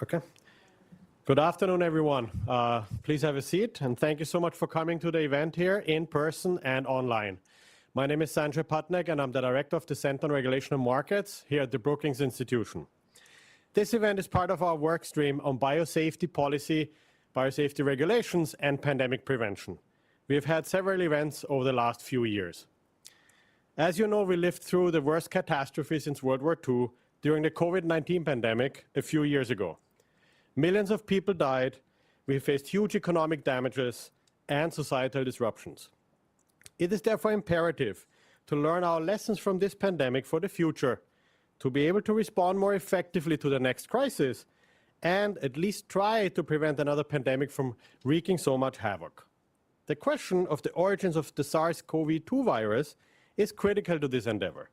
Okay. Good afternoon, everyone. Please have a seat, and thank you so much for coming to the event here in person and online. My name is Sanjay Patnaik, and I'm the Director of the Center on Regulation of Markets here at the Brookings Institution. This event is part of our work stream on biosafety policy, biosafety regulations, and pandemic prevention. We have had several events over the last few years. As you know, we lived through the worst catastrophe since World War II during the COVID-19 pandemic a few years ago. Millions of people died, we faced huge economic damages and societal disruptions. It is therefore imperative to learn our lessons from this pandemic for the future, to be able to respond more effectively to the next crisis, and at least try to prevent another pandemic from wreaking so much havoc. The question of the origins of the SARS-CoV-2 virus is critical to this endeavor,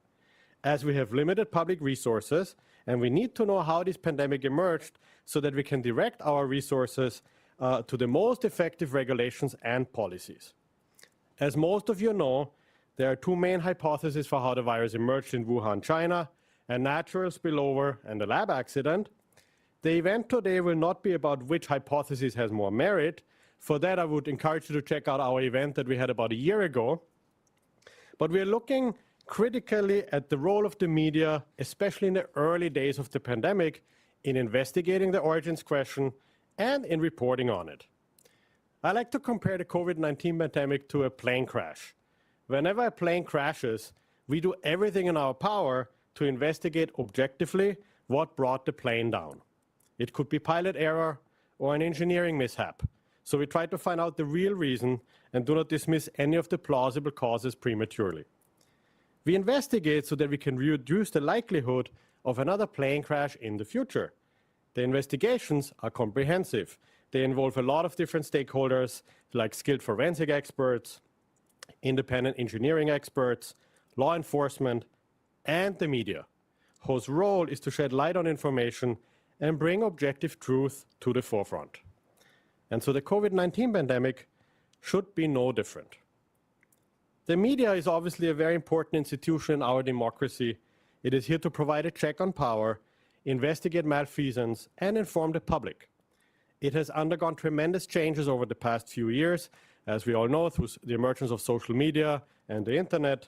as we have limited public resources, and we need to know how this pandemic emerged so that we can direct our resources to the most effective regulations and policies. As most of you know, there are two main hypotheses for how the virus emerged in Wuhan, China: a natural spillover and a lab accident. The event today will not be about which hypothesis has more merit. For that, I would encourage you to check out our event that we had about a year ago. But we are looking critically at the role of the media, especially in the early days of the pandemic, in investigating the origins question and in reporting on it. I like to compare the COVID-19 pandemic to a plane crash. Whenever a plane crashes, we do everything in our power to investigate objectively what brought the plane down. It could be pilot error or an engineering mishap. So we try to find out the real reason and do not dismiss any of the plausible causes prematurely. We investigate so that we can reduce the likelihood of another plane crash in the future. The investigations are comprehensive. They involve a lot of different stakeholders, like skilled forensic experts, independent engineering experts, law enforcement, and the media, whose role is to shed light on information and bring objective truth to the forefront. And so the COVID-19 pandemic should be no different. The media is obviously a very important institution in our democracy. It is here to provide a check on power, investigate malfeasance, and inform the public. It has undergone tremendous changes over the past few years, as we all know, through the emergence of social media and the internet.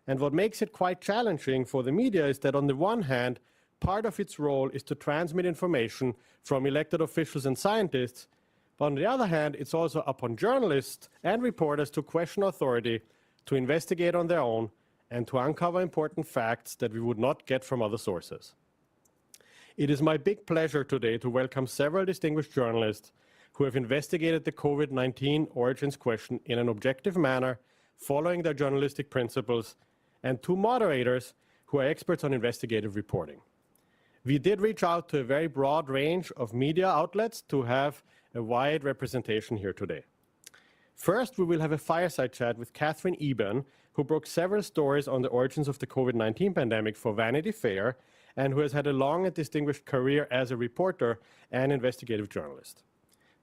And what makes it quite challenging for the media is that on the one hand, part of its role is to transmit information from elected officials and scientists, but on the other hand, it's also upon journalists and reporters to question authority, to investigate on their own, and to uncover important facts that we would not get from other sources. It is my big pleasure today to welcome several distinguished journalists who have investigated the COVID-19 origins question in an objective manner, following their journalistic principles, and two moderators who are experts on investigative reporting. We did reach out to a very broad range of media outlets to have a wide representation here today. First, we will have a fireside chat with Katherine Eban, who broke several stories on the origins of the COVID-19 pandemic for Vanity Fair, and who has had a long and distinguished career as a reporter and investigative journalist.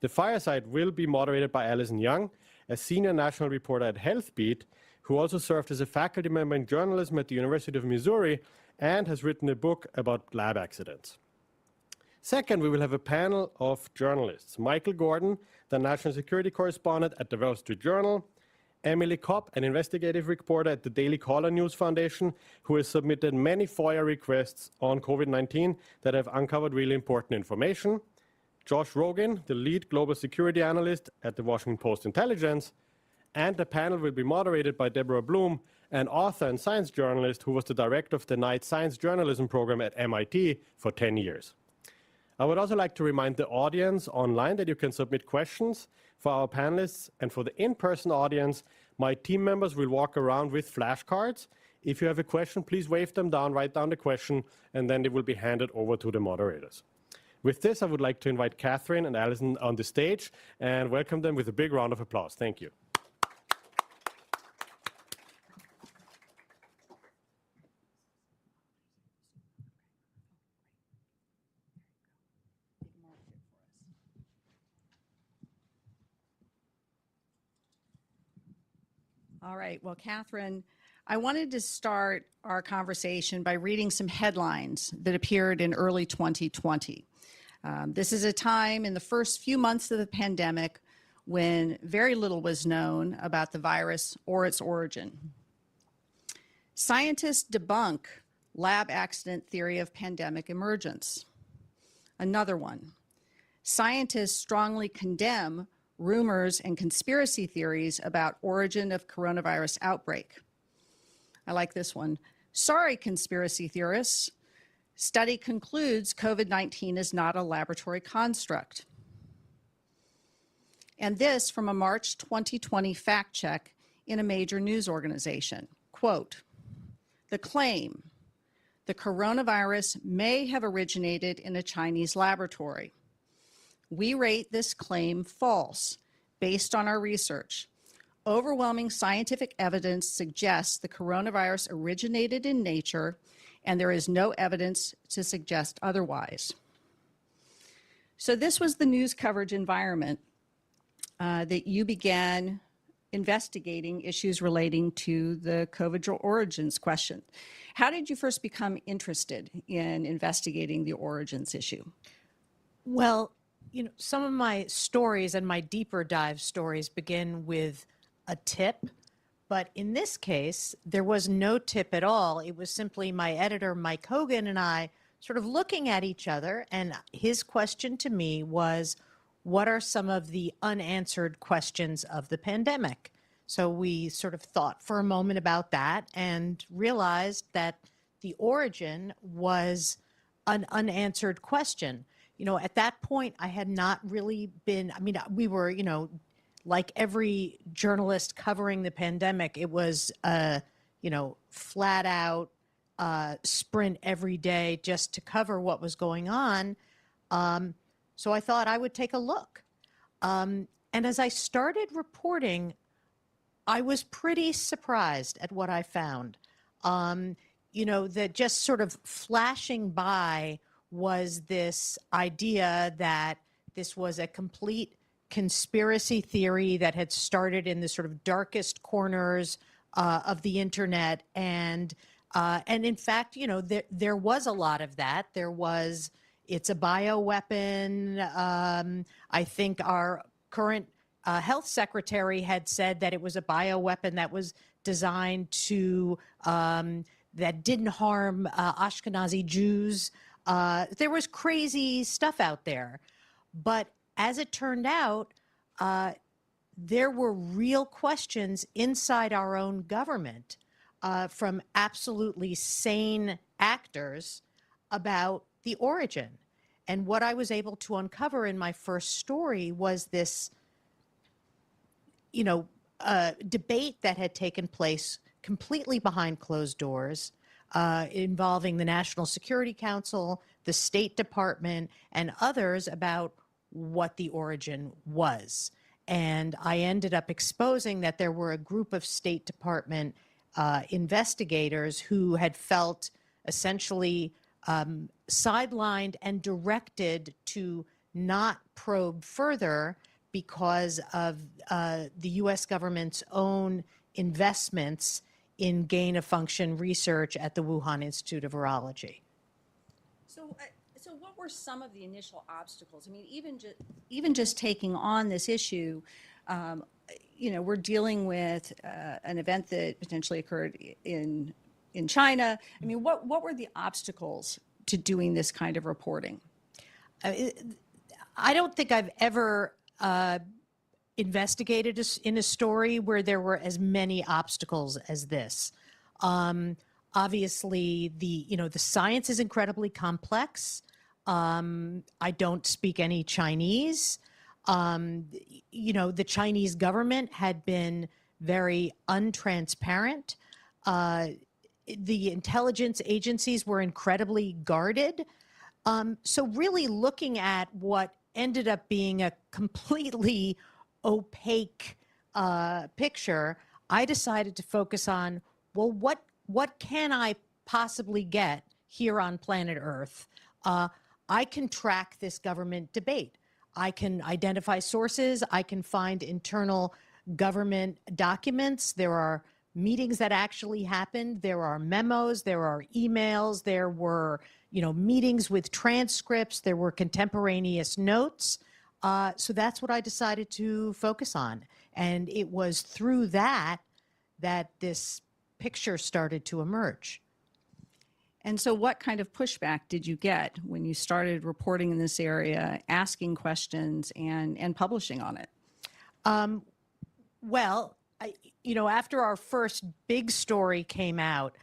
The fireside will be moderated by Alison Young, a senior national reporter at HealthBeat, who also served as a faculty member in journalism at the University of Missouri and has written a book about lab accidents. Second, we will have a panel of journalists: Michael Gordon, the national security correspondent at the Wall Street Journal; Emily Kopp, an investigative reporter at the Daily Caller News Foundation, who has submitted many FOIA requests on COVID-19 that have uncovered really important information; Josh Rogin, the lead global security analyst at the Washington Post Intelligence; and the panel will be moderated by Deborah Blum, an author and science journalist who was the director of the Knight Science Journalism program at MIT for 10 years. I would also like to remind the audience online that you can submit questions for our panelists, and for the in-person audience, My team members will walk around with flashcards. If you have a question, please wave them down, write down the question, and then they will be handed over to the moderators. With this, I would like to invite Katherine and Alison on the stage and welcome them with a big round of applause. Thank you. All right, well, Katherine, I wanted to start our conversation by reading some headlines that appeared in early 2020. This is a time in the first few months of the pandemic when very little was known about the virus or its origin. Scientists debunk lab accident theory of pandemic emergence. Another one, scientists strongly condemn rumors and conspiracy theories about origin of coronavirus outbreak. I like this one. Sorry, conspiracy theorists. Study concludes COVID-19 is not a laboratory construct. And this from a March 2020 fact check in a major news organization. Quote, the claim, the coronavirus may have originated in a Chinese laboratory. We rate this claim false based on our research. Overwhelming scientific evidence suggests the coronavirus originated in nature, and there is no evidence to suggest otherwise. So this was the news coverage environment that you began investigating issues relating to the COVID origins question. How did you first become interested in investigating the origins issue? Well, you know, some of my stories and my deeper dive stories begin with a tip, but in this case, there was no tip at all. It was simply my editor, Mike Hogan, and I sort of looking at each other, and his question to me was, what are some of the unanswered questions of the pandemic? So we sort of thought for a moment about that and realized that the origin was an unanswered question. You know, at that point, I had not really been, I mean, we were, you know, like every journalist covering the pandemic, it was, you know, flat out sprint every day just to cover what was going on. So I thought I would take a look. And as I started reporting, I was pretty surprised at what I found. You know, that just sort of flashing by was this idea that this was a complete conspiracy theory that had started in the sort of darkest corners of the internet. And in fact, you know, there was a lot of that. There was, it's a bioweapon. I think our current health secretary had said that it was a bioweapon that was designed to, that didn't harm Ashkenazi Jews. There was crazy stuff out there. But as it turned out, there were real questions inside our own government from absolutely sane actors about the origin. And what I was able to uncover in my first story was this, you know, debate that had taken place completely behind closed doors, involving the National Security Council, the State Department, and others about what the origin was. And I ended up exposing that there were a group of State Department investigators who had felt essentially sidelined and directed to not probe further because of the U.S. government's own investments in gain-of-function research at the Wuhan Institute of Virology. So what were some of the initial obstacles? I mean, even just taking on this issue, you know, we're dealing with an event that potentially occurred in China. I mean, what were the obstacles to doing this kind of reporting? I don't think I've ever investigated in a story where there were as many obstacles as this. Obviously, the science is incredibly complex. I don't speak any Chinese. You know, the Chinese government had been very untransparent. The intelligence agencies were incredibly guarded. So really looking at what ended up being a completely opaque picture, I decided to focus on, well, what can I possibly get here on planet Earth? I can track this government debate. I can identify sources. I can find internal government documents. There are meetings that actually happened. There are memos. There are emails. There were, meetings with transcripts. There were contemporaneous notes. So that's what I decided to focus on. And it was through that this picture started to emerge. And so what kind of pushback did you get when you started reporting in this area, asking questions and publishing on it? Well, after our first big story came out,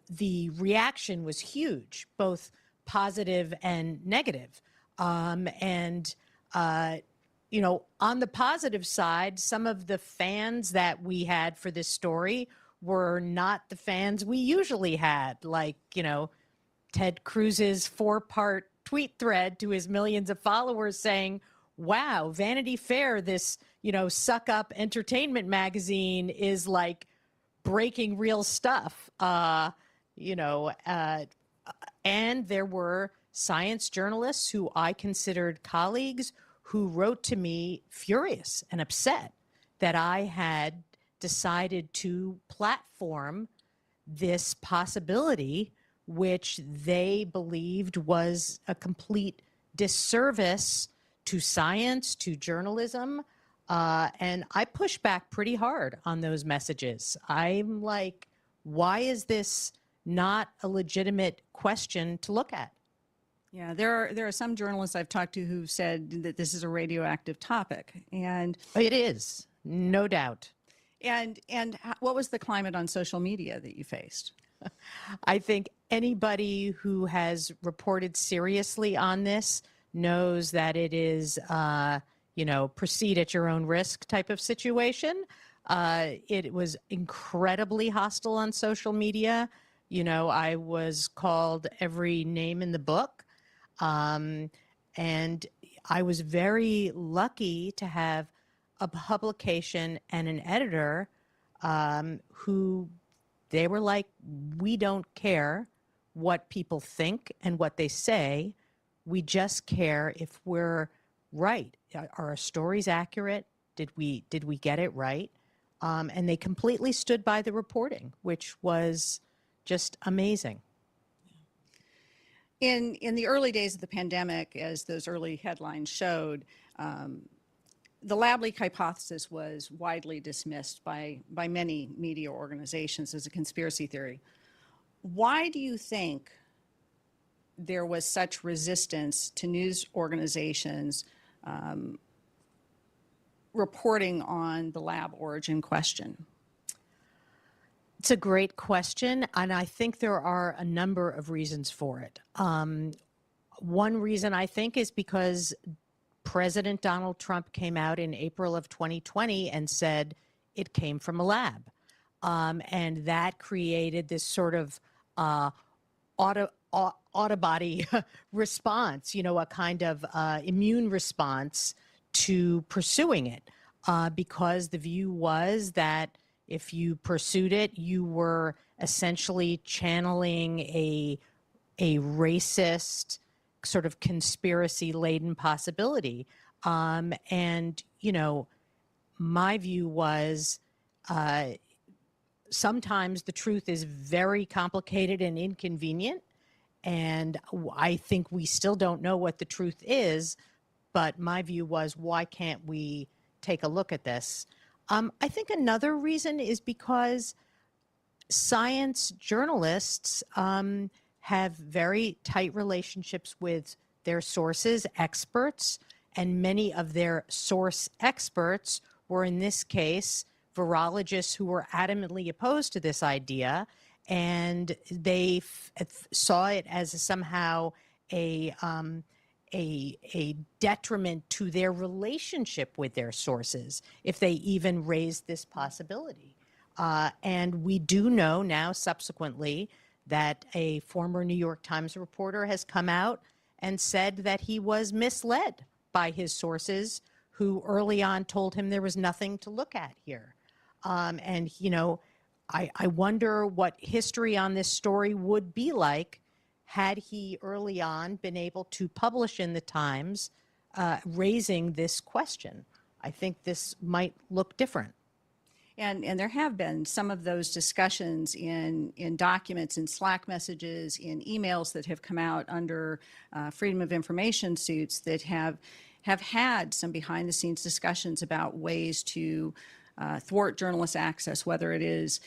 the reaction was huge, both positive and negative. On the positive side, some of the fans that we had for this story were not the fans we usually had, like, Ted Cruz's 4-part tweet thread to his millions of followers saying, wow, Vanity Fair, this, suck up entertainment magazine is like breaking real stuff, and there were science journalists who I considered colleagues who wrote to me furious and upset that I had decided to platform this possibility, which they believed was a complete disservice to science, to journalism. And I pushed back pretty hard on those messages. I'm like, why is this not a legitimate question to look at? Yeah, there are some journalists I've talked to who said that this is a radioactive topic, and it is, no doubt. And what was the climate on social media that you faced? I think anybody who has reported seriously on this knows that it is, proceed at your own risk type of situation. It was incredibly hostile on social media. I was called every name in the book. And I was very lucky to have a publication and an editor who they were like, we don't care what people think and what they say. We just care if we're right. Are our stories accurate? Did we get it right? And they completely stood by the reporting, which was just amazing. In the early days of the pandemic, as those early headlines showed, the lab leak hypothesis was widely dismissed by many media organizations as a conspiracy theory. Why do you think there was such resistance to news organizations reporting on the lab origin question? It's a great question, and I think there are a number of reasons for it. One reason I think is because President Donald Trump came out in April of 2020 and said it came from a lab. And that created this sort of autobody response, a kind of immune response to pursuing it, because the view was that if you pursued it, you were essentially channeling a racist sort of conspiracy-laden possibility. And, my view was sometimes the truth is very complicated and inconvenient. And I think we still don't know what the truth is. But my view was, why can't we take a look at this? I think another reason is because science journalists have very tight relationships with their sources, experts, and many of their source experts were, in this case, virologists who were adamantly opposed to this idea, and they saw it as somehow a a detriment to their relationship with their sources if they even raised this possibility. And we do know now subsequently that a former New York Times reporter has come out and said that he was misled by his sources who early on told him there was nothing to look at here. And, you know, I wonder what history on this story would be like had he early on been able to publish in the Times raising this question. I think this might look different. And there have been some of those discussions in documents, in Slack messages, in emails that have come out under Freedom of Information suits that have had some behind-the-scenes discussions about ways to thwart journalist access, whether it is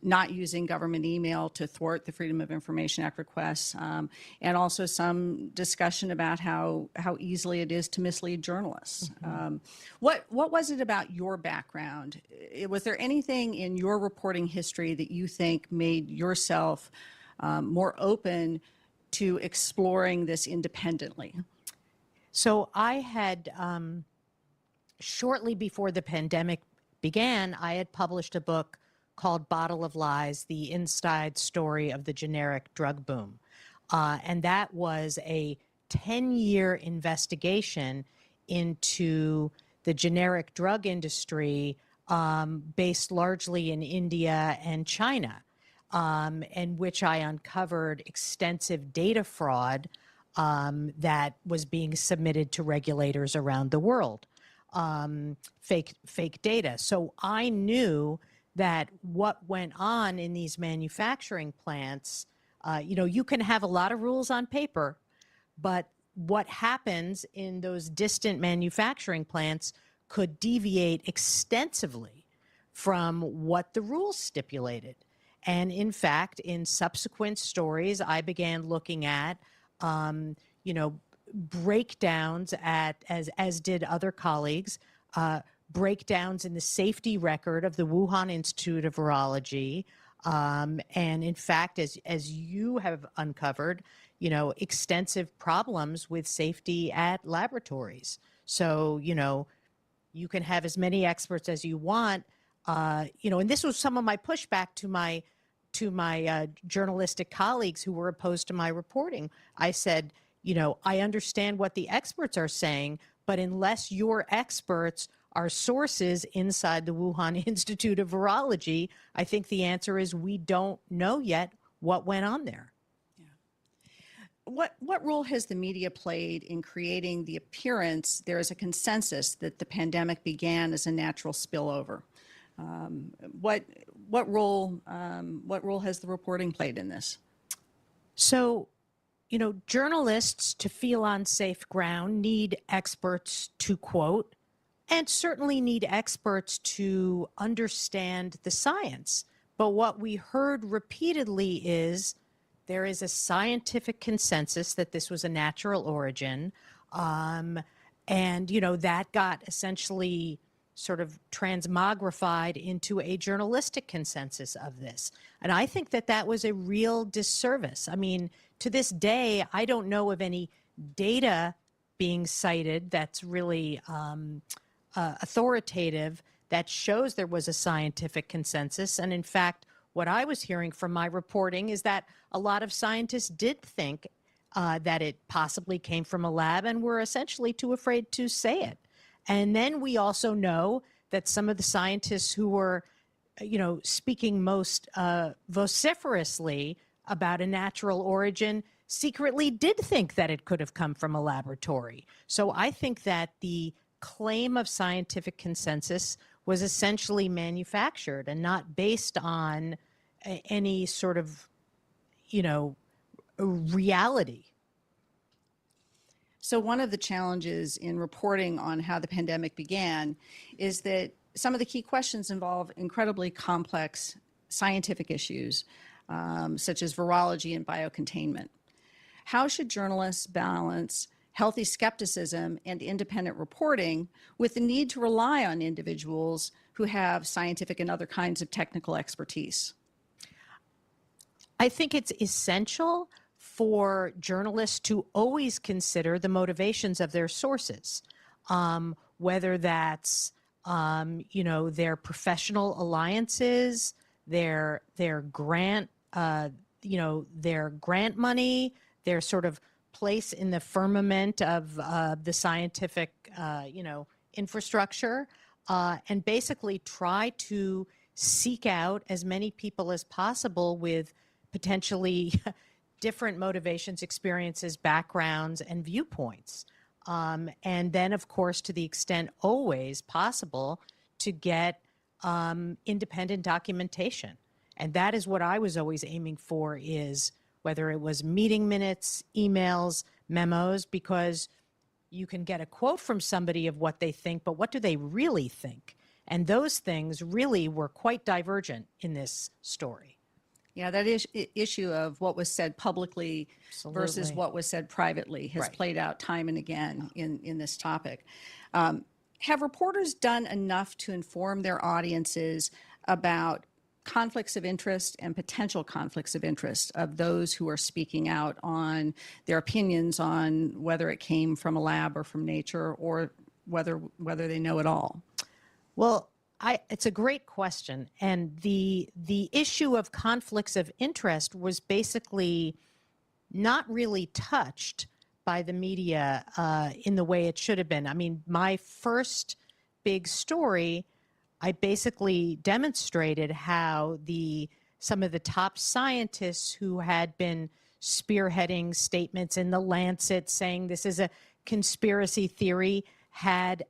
not using government email to thwart the Freedom of Information Act requests, and also some discussion about how easily it is to mislead journalists. Mm-hmm. What was it about your background? Was there anything in your reporting history that you think made yourself more open to exploring this independently? So I had, shortly before the pandemic began, I had published a book called Bottle of Lies, The Inside Story of the Generic Drug Boom. And that was a 10-year investigation into the generic drug industry based largely in India and China, in which I uncovered extensive data fraud that was being submitted to regulators around the world. Fake data. So I knew that what went on in these manufacturing plants, you know, you can have a lot of rules on paper, but what happens in those distant manufacturing plants could deviate extensively from what the rules stipulated. And in fact, in subsequent stories, I began looking at, you know, breakdowns as did other colleagues, breakdowns in the safety record of the Wuhan Institute of Virology. And in fact, as you have uncovered, you know, extensive problems with safety at laboratories. So, you know, you can have as many experts as you want, you know, and this was some of my pushback to my journalistic colleagues who were opposed to my reporting. I said, you know, I understand what the experts are saying, but unless your experts are sources inside the Wuhan Institute of Virology, I think the answer is we don't know yet what went on there. Yeah. What role has the media played in creating the appearance there is a consensus that the pandemic began as a natural spillover? What role has the reporting played in this? So, you know, journalists to feel on safe ground need experts to quote, and certainly need experts to understand the science. But what we heard repeatedly is there is a scientific consensus that this was a natural origin. And, you know, that got essentially sort of transmogrified into a journalistic consensus of this. And I think that that was a real disservice. I mean, to this day, I don't know of any data being cited that's really authoritative that shows there was a scientific consensus. And in fact, what I was hearing from my reporting is that a lot of scientists did think that it possibly came from a lab and were essentially too afraid to say it. And then we also know that some of the scientists who were, you know, speaking most vociferously about a natural origin secretly did think that it could have come from a laboratory. So I think that the claim of scientific consensus was essentially manufactured and not based on any sort of, you know, reality. So one of the challenges in reporting on how the pandemic began is that some of the key questions involve incredibly complex scientific issues, such as virology and biocontainment. How should journalists balance healthy skepticism and independent reporting with the need to rely on individuals who have scientific and other kinds of technical expertise? I think it's essential for journalists to always consider the motivations of their sources, whether that's their professional alliances, their grant, their grant money, their sort of place in the firmament of the scientific, infrastructure, and basically try to seek out as many people as possible with potentially different motivations, experiences, backgrounds, and viewpoints. And then, of course, to the extent always possible, to get independent documentation. And that is what I was always aiming for, is whether it was meeting minutes, emails, memos, because you can get a quote from somebody of what they think, but what do they really think? And those things really were quite divergent in this story. Yeah, that issue of what was said publicly versus Absolutely. what was said privately has Right. played out time and again in this topic. Have reporters done enough to inform their audiences about conflicts of interest and potential conflicts of interest of those who are speaking out on their opinions on whether it came from a lab or from nature, or whether they know it all? Well, it's a great question. And the issue of conflicts of interest was basically not really touched by the media in the way it should have been. I mean, my first big story, I basically demonstrated how some of the top scientists who had been spearheading statements in the Lancet saying this is a conspiracy theory had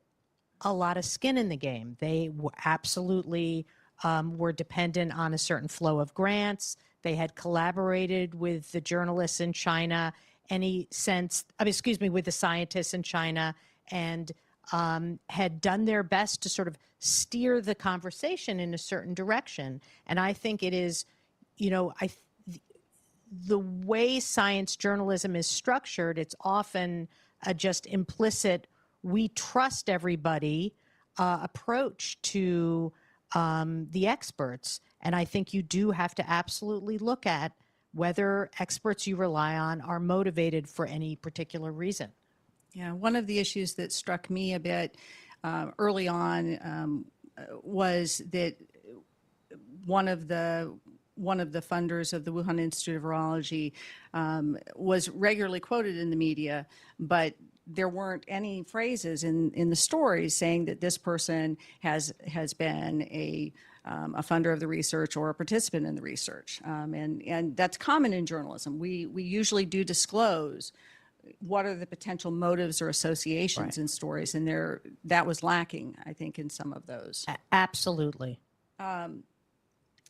a lot of skin in the game. They absolutely were dependent on a certain flow of grants. They had collaborated with the journalists in China, with the scientists in China, and had done their best to sort of steer the conversation in a certain direction. And I think it is, the way science journalism is structured, it's often a just implicit, we trust everybody approach to the experts. And I think you do have to absolutely look at whether experts you rely on are motivated for any particular reason. Yeah, one of the issues that struck me a bit early on was that one of the funders of the Wuhan Institute of Virology was regularly quoted in the media, but there weren't any phrases in the stories saying that this person has been a funder of the research or a participant in the research, and that's common in journalism. We usually do disclose what are the potential motives or associations in stories, and that was lacking, I think, in some of those. Absolutely.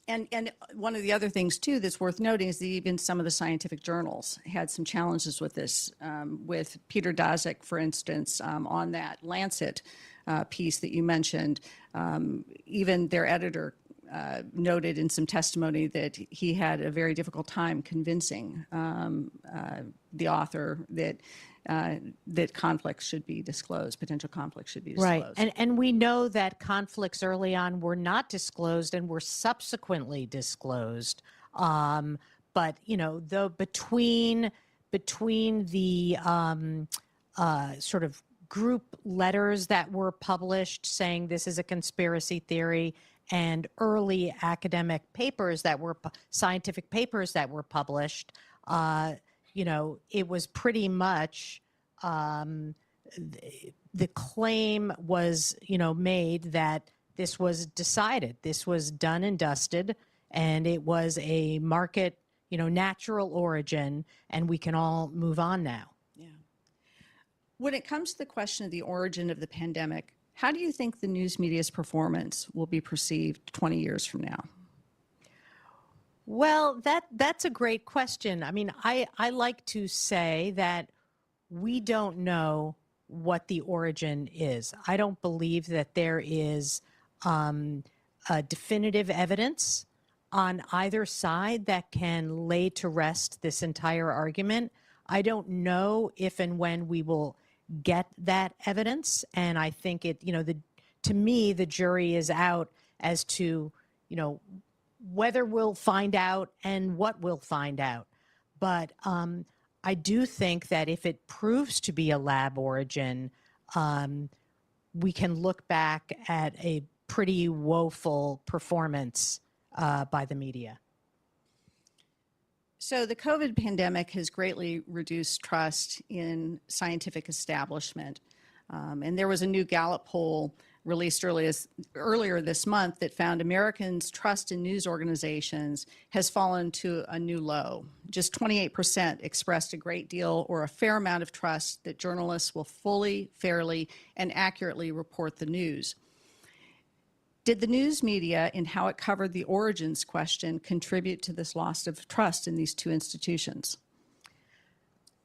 And one of the other things, too, that's worth noting is that even some of the scientific journals had some challenges with this, with Peter Daszak, for instance, on that Lancet piece that you mentioned. Even their editor noted in some testimony that he had a very difficult time convincing the author that conflicts should be disclosed, potential conflicts should be disclosed. Right, and we know that conflicts early on were not disclosed and were subsequently disclosed. But though between the sort of group letters that were published saying this is a conspiracy theory, and early academic papers that were scientific papers that were published, it was pretty much the claim was, made that this was decided, this was done and dusted, and it was a market, natural origin, and we can all move on now. Yeah. When it comes to the question of the origin of the pandemic, how do you think the news media's performance will be perceived 20 years from now? Well, that's a great question. I mean, I like to say that we don't know what the origin is. I don't believe that there is definitive evidence on either side that can lay to rest this entire argument. I don't know if and when we will get that evidence, and I think to me, the jury is out as to, whether we'll find out and what we'll find out. But I do think that if it proves to be a lab origin, we can look back at a pretty woeful performance by the media. So the COVID pandemic has greatly reduced trust in scientific establishment. And there was a new Gallup poll released earlier this month that found Americans' trust in news organizations has fallen to a new low. Just 28% expressed a great deal or a fair amount of trust that journalists will fully, fairly, and accurately report the news. Did the news media, in how it covered the origins question, contribute to this loss of trust in these two institutions?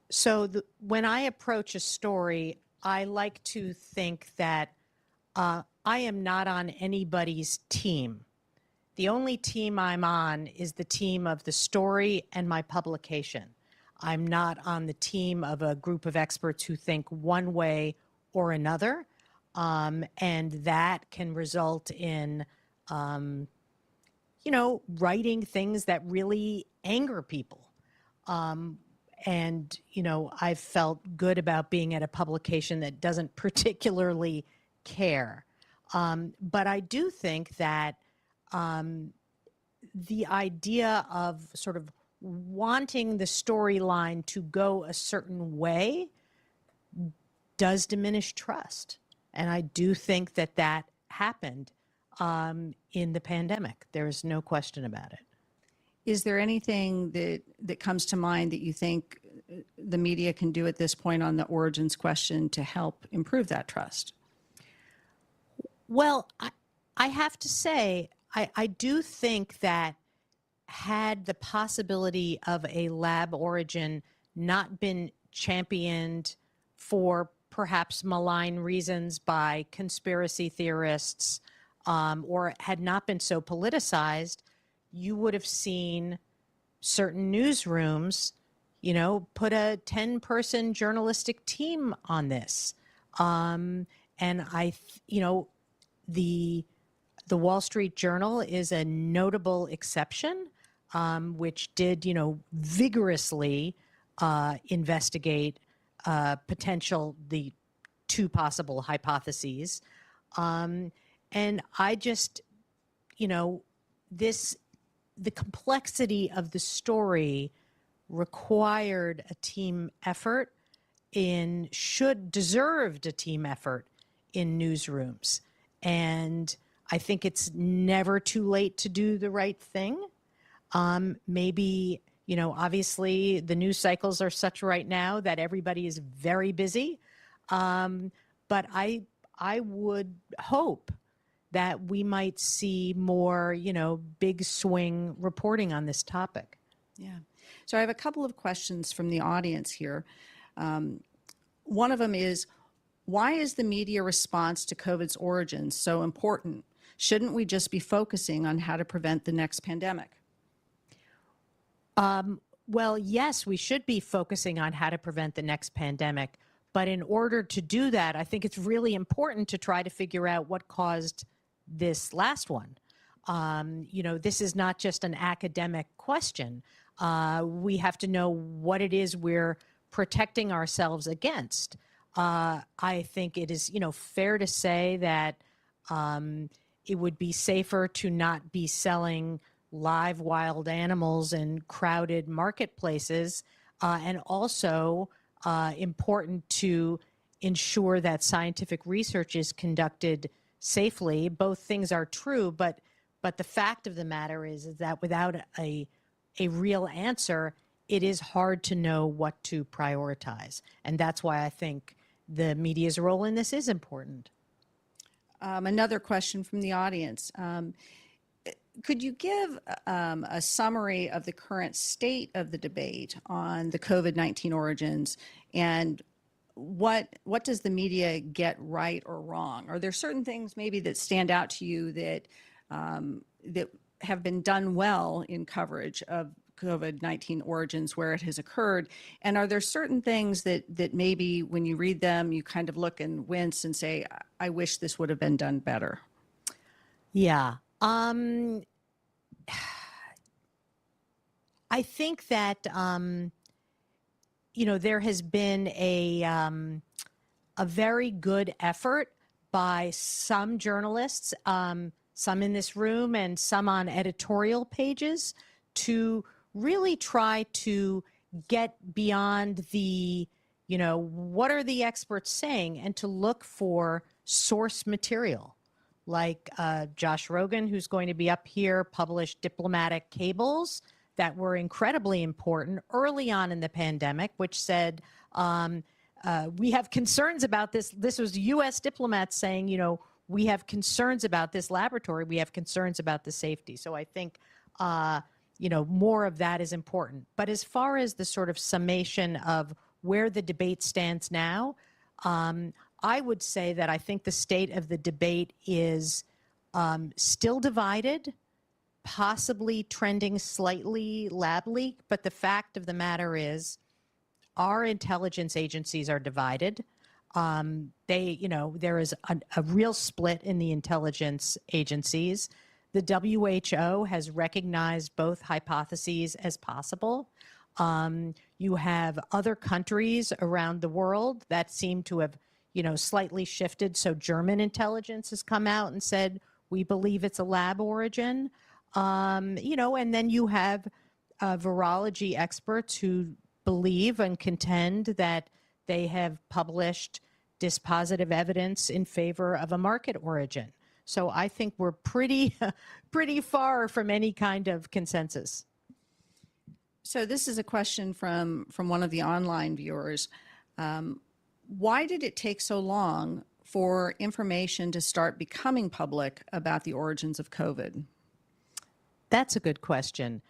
So when I approach a story, I like to think that I am not on anybody's team. The only team I'm on is the team of the story and my publication. I'm not on the team of a group of experts who think one way or another. And that can result in, writing things that really anger people. And, I've felt good about being at a publication that doesn't particularly care. But I do think that the idea of sort of wanting the storyline to go a certain way does diminish trust. And I do think that that happened in the pandemic. There's no question about it. Is there anything that comes to mind that you think the media can do at this point on the origins question to help improve that trust? Well, I have to say, I do think that had the possibility of a lab origin not been championed for perhaps malign reasons by conspiracy theorists, or had not been so politicized, you would have seen certain newsrooms, put a 10-person journalistic team on this. And the Wall Street Journal is a notable exception, which did, vigorously investigate the two possible hypotheses. And I just, the complexity of the story required a team effort deserved a team effort in newsrooms. And I think it's never too late to do the right thing. Maybe, obviously the news cycles are such right now that everybody is very busy. But I would hope that we might see more, big swing reporting on this topic. Yeah. So I have a couple of questions from the audience here. One of them is, why is the media response to COVID's origins so important? Shouldn't we just be focusing on how to prevent the next pandemic? Well, yes, we should be focusing on how to prevent the next pandemic. But in order to do that, I think it's really important to try to figure out what caused this last one. This is not just an academic question. We have to know what it is we're protecting ourselves against. I think it is, fair to say that it would be safer to not be selling live wild animals in crowded marketplaces, and also important to ensure that scientific research is conducted safely. Both things are true, but the fact of the matter is that without a real answer, it is hard to know what to prioritize. And that's why I think the media's role in this is important. Another question from the audience. Could you give a summary of the current state of the debate on the COVID-19 origins, and what does the media get right or wrong? Are there certain things maybe that stand out to you that that have been done well in coverage of COVID-19 origins where it has occurred? And are there certain things that maybe when you read them, you kind of look and wince and say, I wish this would have been done better? Yeah. I I think that, there has been a very good effort by some journalists, some in this room and some on editorial pages, to really try to get beyond the, what are the experts saying, and to look for source material. Like Josh Rogin, who's going to be up here, published diplomatic cables that were incredibly important early on in the pandemic, which said, we have concerns about this. This was U.S. diplomats saying, we have concerns about this laboratory. We have concerns about the safety. So I think, more of that is important. But as far as the sort of summation of where the debate stands now, I would say that I think the state of the debate is still divided, possibly trending slightly lab leak, but the fact of the matter is our intelligence agencies are divided. There is a real split in the intelligence agencies. The WHO has recognized both hypotheses as possible. You have other countries around the world that seem to have, slightly shifted. So German intelligence has come out and said, we believe it's a lab origin. And then you have virology experts who believe and contend that they have published dispositive evidence in favor of a market origin. So I think we're pretty far from any kind of consensus. So this is a question from one of the online viewers. Why did it take so long for information to start becoming public about the origins of COVID? That's a good question.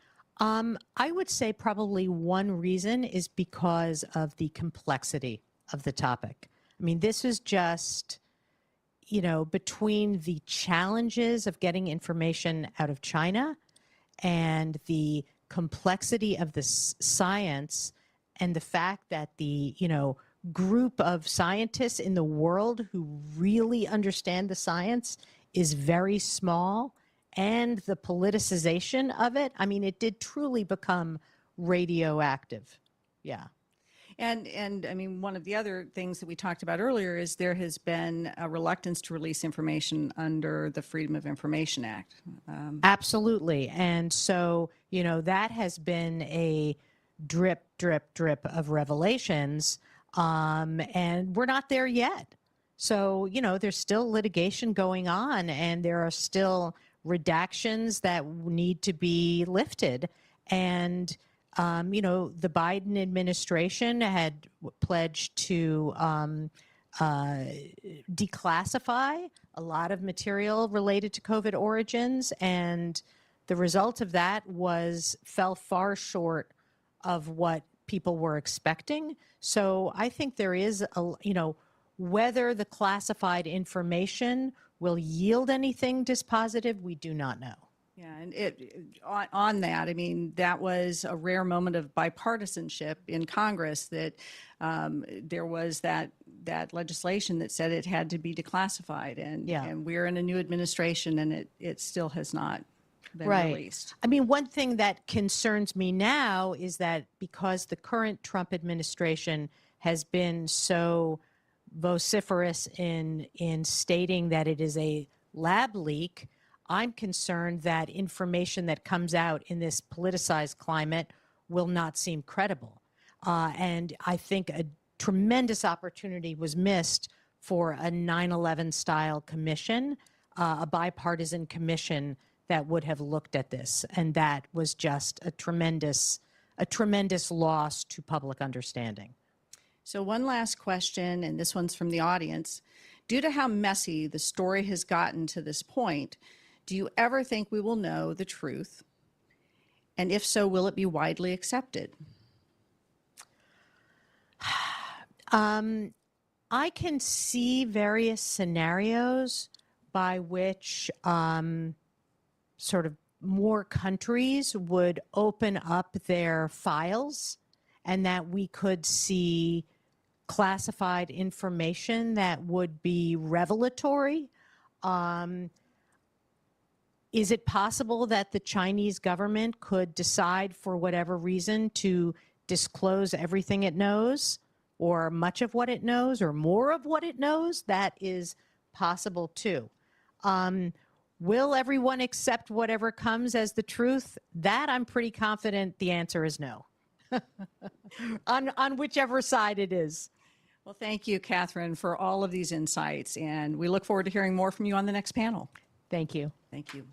I would say probably one reason is because of the complexity of the topic. I mean, this is just, between the challenges of getting information out of China and the complexity of the science and the fact that the, group of scientists in the world who really understand the science is very small, and the politicization of it, I mean, it did truly become radioactive. Yeah. And I mean, one of the other things that we talked about earlier is there has been a reluctance to release information under the Freedom of Information Act. Absolutely. And so, that has been a drip, drip, drip of revelations, and we're not there yet. So, there's still litigation going on, and there are still redactions that need to be lifted. And, the Biden administration had pledged to declassify a lot of material related to COVID origins, and the result of that fell far short of what people were expecting. So I think there is whether the classified information will yield anything dispositive, we do not know. Yeah, and on that, I mean, that was a rare moment of bipartisanship in Congress, that there was that legislation that said it had to be declassified, and we're in a new administration, and it still has not been released. I mean, one thing that concerns me now is that because the current Trump administration has been so vociferous in stating that it is a lab leak, I'm concerned that information that comes out in this politicized climate will not seem credible. And I think a tremendous opportunity was missed for a 9/11 style commission, a bipartisan commission that would have looked at this. And that was just a tremendous loss to public understanding. So one last question, and this one's from the audience. Due to how messy the story has gotten to this point, do you ever think we will know the truth? And if so, will it be widely accepted? I can see various scenarios by which sort of more countries would open up their files, and that we could see classified information that would be revelatory. Is it possible that the Chinese government could decide for whatever reason to disclose everything it knows, or much of what it knows, or more of what it knows? That is possible too. Will everyone accept whatever comes as the truth? That I'm pretty confident the answer is no, on whichever side it is. Well, thank you, Katherine, for all of these insights, and we look forward to hearing more from you on the next panel. Thank you. Thank you.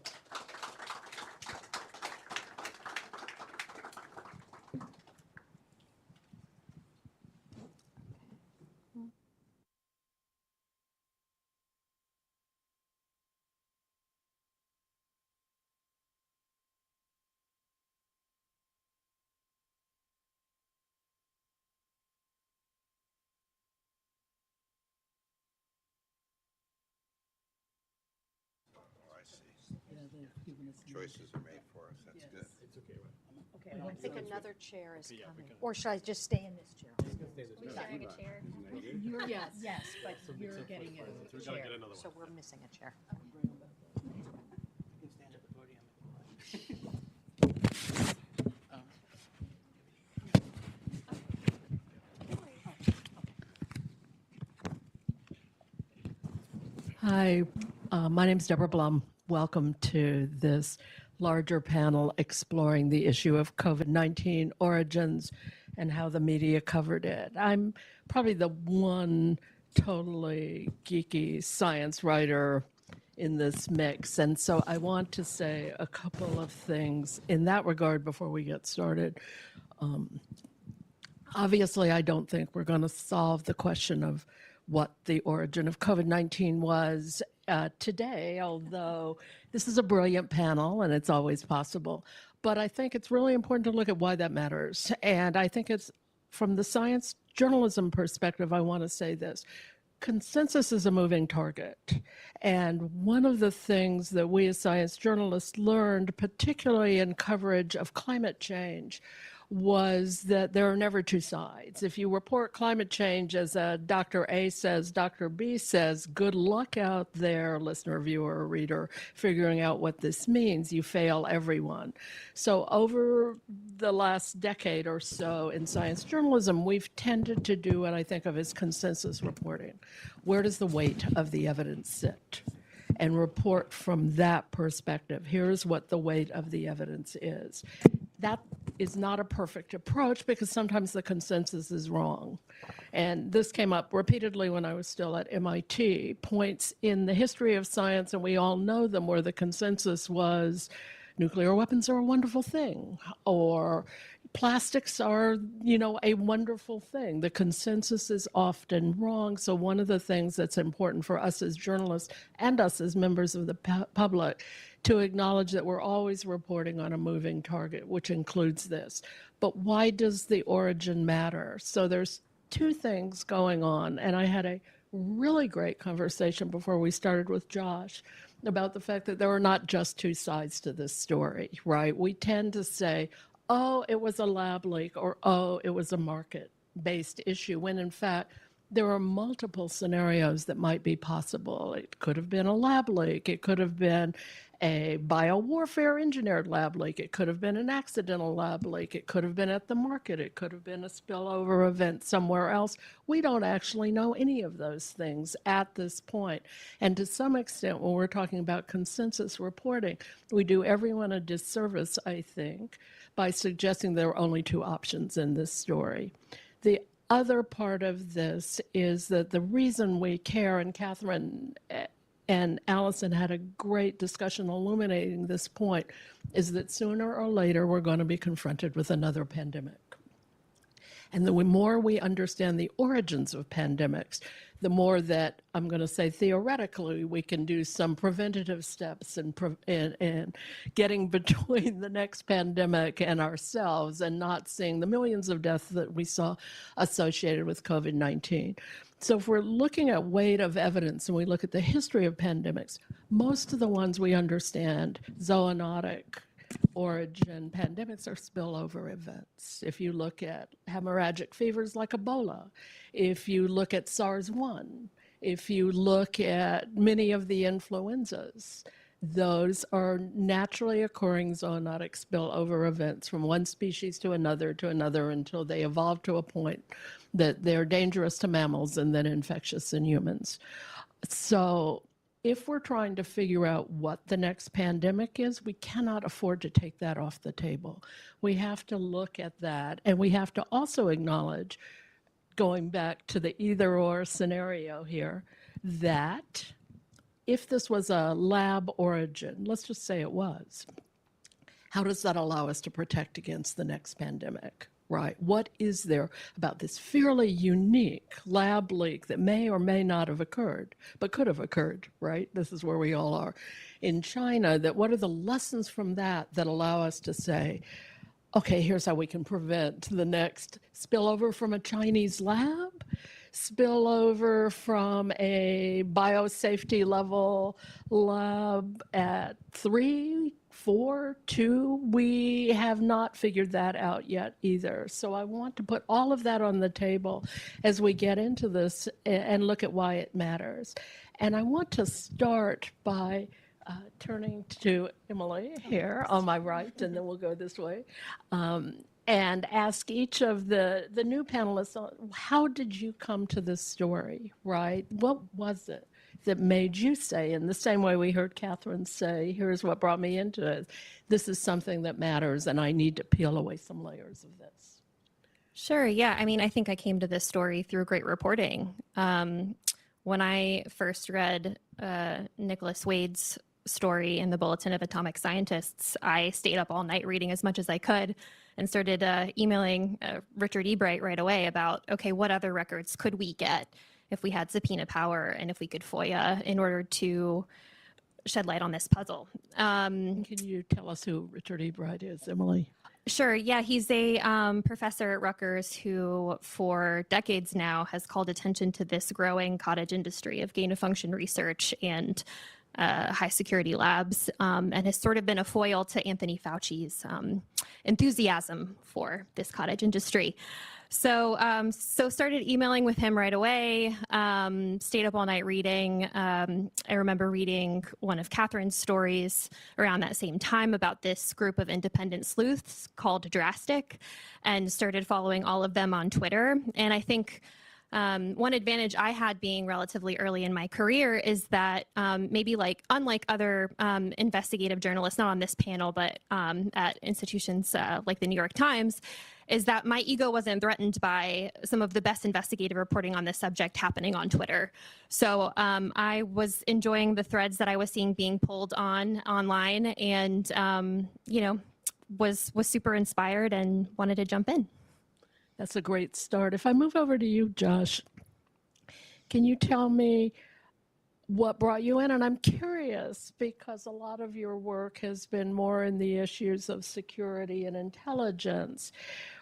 Choices are made for us. That's good. It's okay, right? Okay, I think another chair is coming. Or should I just stay in this chair? Sharing a chair. Yes, but you're getting So we gotta get another one. so we're missing a chair. Hi, my name is Deborah Blum. Welcome to this larger panel exploring the issue of COVID-19 origins and how the media covered it. I'm probably the one totally geeky science writer in this mix, and so I want to say a couple of things in that regard before we get started. Obviously, I don't think we're going to solve the question of what the origin of COVID-19 was today, although this is a brilliant panel and it's always possible. But I think it's really important to look at why that matters. And I think it's from the science journalism perspective, I want to say this. Consensus is a moving target. And one of the things that we as science journalists learned, particularly in coverage of climate change, was that there are never two sides. If you report climate change as Dr. A says, Dr. B says, good luck out there, listener, viewer, or reader, figuring out what this means. You fail everyone. So over the last decade or so in science journalism, we've tended to do what I think of as consensus reporting. Where does the weight of the evidence sit? And report from that perspective. Here's what the weight of the evidence is. That is not a perfect approach because sometimes the consensus is wrong. And this came up repeatedly when I was still at MIT, points in the history of science, and we all know them, where the consensus was nuclear weapons are a wonderful thing, or plastics are, a wonderful thing. The consensus is often wrong. So one of the things that's important for us as journalists and us as members of the public to acknowledge that we're always reporting on a moving target, which includes this. But why does the origin matter? So there's two things going on, and I had a really great conversation before we started with Josh about the fact that there are not just two sides to this story, right? We tend to say, oh, it was a lab leak, or oh, it was a market-based issue, when in fact, there are multiple scenarios that might be possible. It could have been a lab leak. It could have been a biowarfare engineered lab leak. It could have been an accidental lab leak. It could have been at the market. It could have been a spillover event somewhere else. We don't actually know any of those things at this point. And to some extent, when we're talking about consensus reporting, we do everyone a disservice, I think, by suggesting there are only two options in this story. The other part of this is that the reason we care, and Katherine and Alison had a great discussion illuminating this point, is that sooner or later we're going to be confronted with another pandemic. And the more we understand the origins of pandemics, the more that, I'm going to say theoretically, we can do some preventative steps in getting between the next pandemic and ourselves and not seeing the millions of deaths that we saw associated with COVID-19. So if we're looking at weight of evidence and we look at the history of pandemics, most of the ones we understand, zoonotic origin pandemics, are spillover events. If you look at hemorrhagic fevers like Ebola, if you look at SARS-1, if you look at many of the influenzas, Those are naturally occurring zoonotic spillover events from one species to another until they evolve to a point that they're dangerous to mammals and then infectious in humans. So if we're trying to figure out what the next pandemic is, we cannot afford to take that off the table. We have to look at that, and we have to also acknowledge, going back to the either-or scenario here, that if this was a lab origin, let's just say it was, how does that allow us to protect against the next pandemic, right? What is there about this fairly unique lab leak that may or may not have occurred, but could have occurred, right? This is where we all are in China. That what are the lessons from that allow us to say, okay, here's how we can prevent the next spillover from a Chinese lab, spillover from a biosafety level lab at 3, 4, 2. We have not figured that out yet either. So I want to put all of that on the table as we get into this and look at why it matters. And I want to start by turning to Emily here on my right, and then we'll go this way, and ask each of the new panelists, how did you come to this story, right? What was it that made you say, in the same way we heard Katherine say, here's what brought me into it, this is something that matters and I need to peel away some layers of this? Sure, yeah. I mean, I think I came to this story through great reporting. When I first read Nicholas Wade's story in the Bulletin of Atomic Scientists, I stayed up all night reading as much as I could and started emailing Richard Ebright right away about, okay, what other records could we get if we had subpoena power and if we could FOIA in order to shed light on this puzzle. Can you tell us who Richard Ebright is, Emily? Sure. Yeah, he's a professor at Rutgers who for decades now has called attention to this growing cottage industry of gain-of-function research and high security labs, and has sort of been a foil to Anthony Fauci's enthusiasm for this cottage industry. So started emailing with him right away, stayed up all night reading. I remember reading one of Katherine's stories around that same time about this group of independent sleuths called Drastic, and started following all of them on Twitter. And I think one advantage I had being relatively early in my career is that maybe unlike other investigative journalists, not on this panel, but at institutions like the New York Times, is that my ego wasn't threatened by some of the best investigative reporting on this subject happening on Twitter. So I was enjoying the threads that I was seeing being pulled online, and was super inspired and wanted to jump in. That's a great start. If I move over to you, Josh, can you tell me what brought you in? And I'm curious because a lot of your work has been more in the issues of security and intelligence.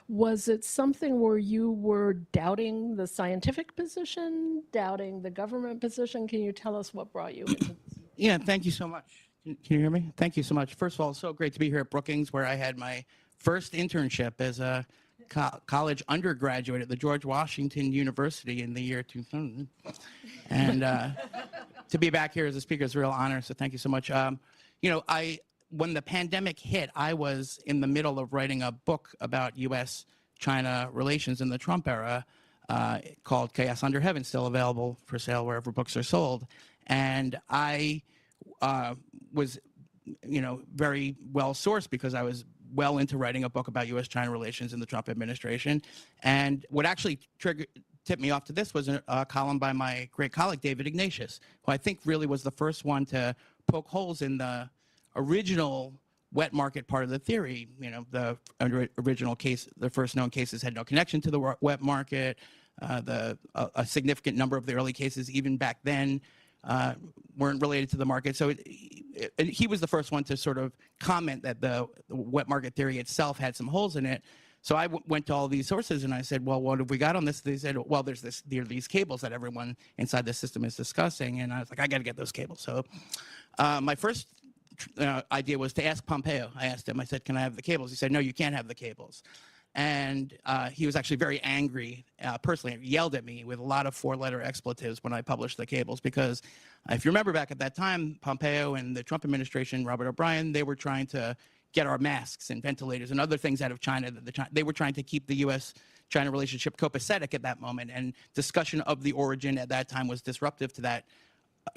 Was it something where you were doubting the scientific position, doubting the government position? Can you tell us what brought you into this? Yeah, thank you so much. Can you hear me? Thank you so much. First of all, it's so great to be here at Brookings, where I had my first internship as a college undergraduate at the George Washington University in the year 2000. And to be back here as a speaker is a real honor, so thank you so much. When the pandemic hit, I was in the middle of writing a book about U.S.-China relations in the Trump era called Chaos Under Heaven, still available for sale wherever books are sold. And I was, very well sourced because I was well into writing a book about U.S.-China relations in the Trump administration. And what actually tipped me off to this was a column by my great colleague, David Ignatius, who I think really was the first one to poke holes in the original wet market part of the theory. The original case, the first known cases had no connection to the wet market. A significant number of the early cases, even back then, weren't related to the market. So he was the first one to sort of comment that the wet market theory itself had some holes in it. So I went to all these sources and I said, well, what have we got on this? They said, well, there are these cables that everyone inside the system is discussing. And I was like, I got to get those cables. So my first idea was to ask Pompeo. I asked him, I said, can I have the cables? He said, no, you can't have the cables. And he was actually very angry, personally, yelled at me with a lot of 4-letter expletives when I published the cables, because if you remember back at that time, Pompeo and the Trump administration, Robert O'Brien, they were trying to get our masks and ventilators and other things out of China. They were trying to keep the U.S.-China relationship copacetic at that moment, and discussion of the origin at that time was disruptive to that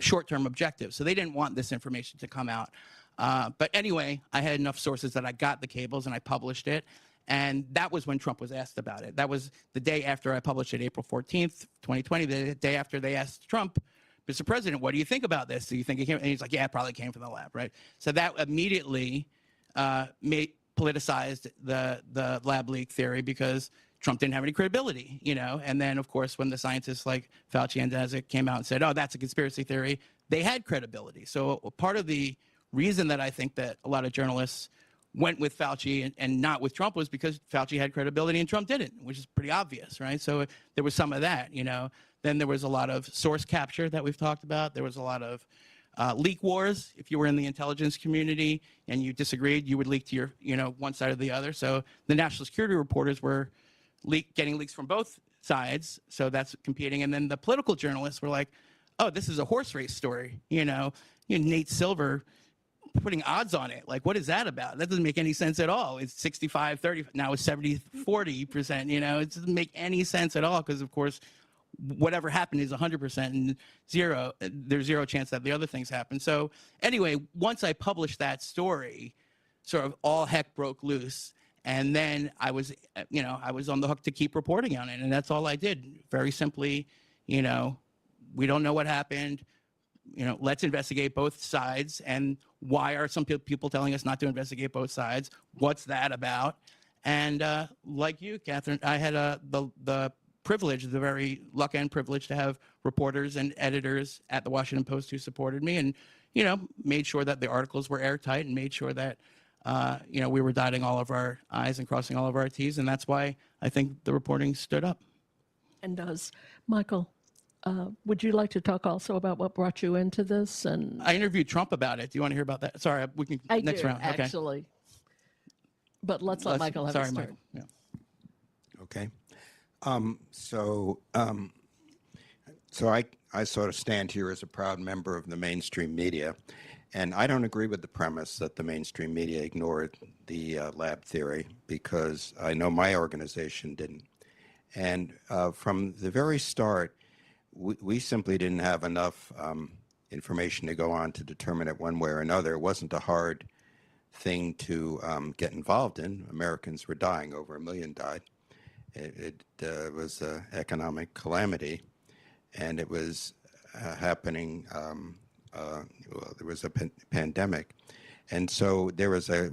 short-term objective. So they didn't want this information to come out. But anyway, I had enough sources that I got the cables and I published it. And that was when Trump was asked about it. That was the day after I published it, April 14th, 2020, the day after they asked Trump, Mr. President, what do you think about this? Do you think it came? And he's like, yeah, it probably came from the lab, right? So that immediately politicized the lab leak theory, because Trump didn't have any credibility, you know? And then, of course, when the scientists like Fauci and Daszak came out and said, oh, that's a conspiracy theory, they had credibility. So part of the reason that I think that a lot of journalists went with Fauci and not with Trump was because Fauci had credibility and Trump didn't, which is pretty obvious, right? So there was some of that, you know. Then there was a lot of source capture that we've talked about. There was a lot of leak wars. If you were in the intelligence community and you disagreed, you would leak to your, you know, one side or the other. So the national security reporters were getting leaks from both sides. So that's competing. And then the political journalists were like, oh, this is a horse race story. You know, Nate Silver putting odds on it. Like, what is that about? That doesn't make any sense at all. It's 65-30. Now it's 70-40%. You know, it doesn't make any sense at all, because, of course, whatever happened is 100% and zero. There's zero chance that the other things happen. So anyway, once I published that story, sort of all heck broke loose. And then I was, you know, I was on the hook to keep reporting on it. And that's all I did. Very simply, you know, we don't know what happened. You know, let's investigate both sides. And why are some people telling us not to investigate both sides? What's that about? And like you, Katherine, I had the privilege, the very luck and privilege to have reporters and editors at the Washington Post who supported me and, you know, made sure that the articles were airtight and made sure that, you know, we were dotting all of our I's and crossing all of our T's. And that's why I think the reporting stood up. And does. Michael, would you like to talk also about what brought you into this? And I interviewed Trump about it. Do you want to hear about that? Sorry, we can next round. Okay. Actually. But let's let Michael have his turn. Michael. Yeah. Okay. So I sort of stand here as a proud member of the mainstream media, and I don't agree with the premise that the mainstream media ignored the lab theory, because I know my organization didn't. And from the very start, we simply didn't have enough information to go on to determine it one way or another. It wasn't a hard thing to get involved in. Americans were dying. Over 1 million died. It was an economic calamity, and it was happening. There was a pandemic. And so there was a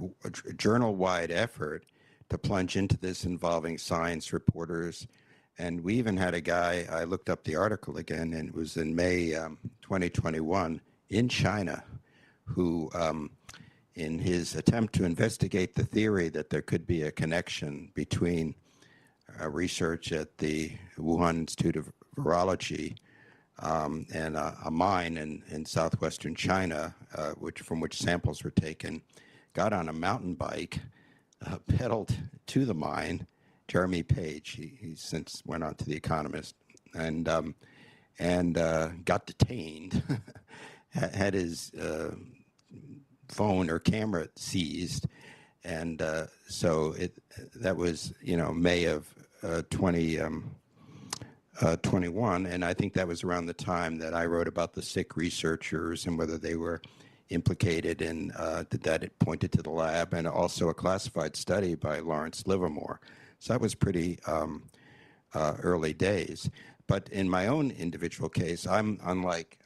journal-wide effort to plunge into this, involving science reporters. And we even had a guy, I looked up the article again, and it was in May 2021 in China, who in his attempt to investigate the theory that there could be a connection between research at the Wuhan Institute of Virology and a mine in southwestern China, from which samples were taken, got on a mountain bike, pedaled to the mine. Jeremy Page, he since went on to The Economist, and got detained, had his phone or camera seized, and so that was, you know, May of 2021, and I think that was around the time that I wrote about the sick researchers and whether they were implicated in that it pointed to the lab, and also a classified study by Lawrence Livermore. So that was pretty early days. But in my own individual case, I'm unlike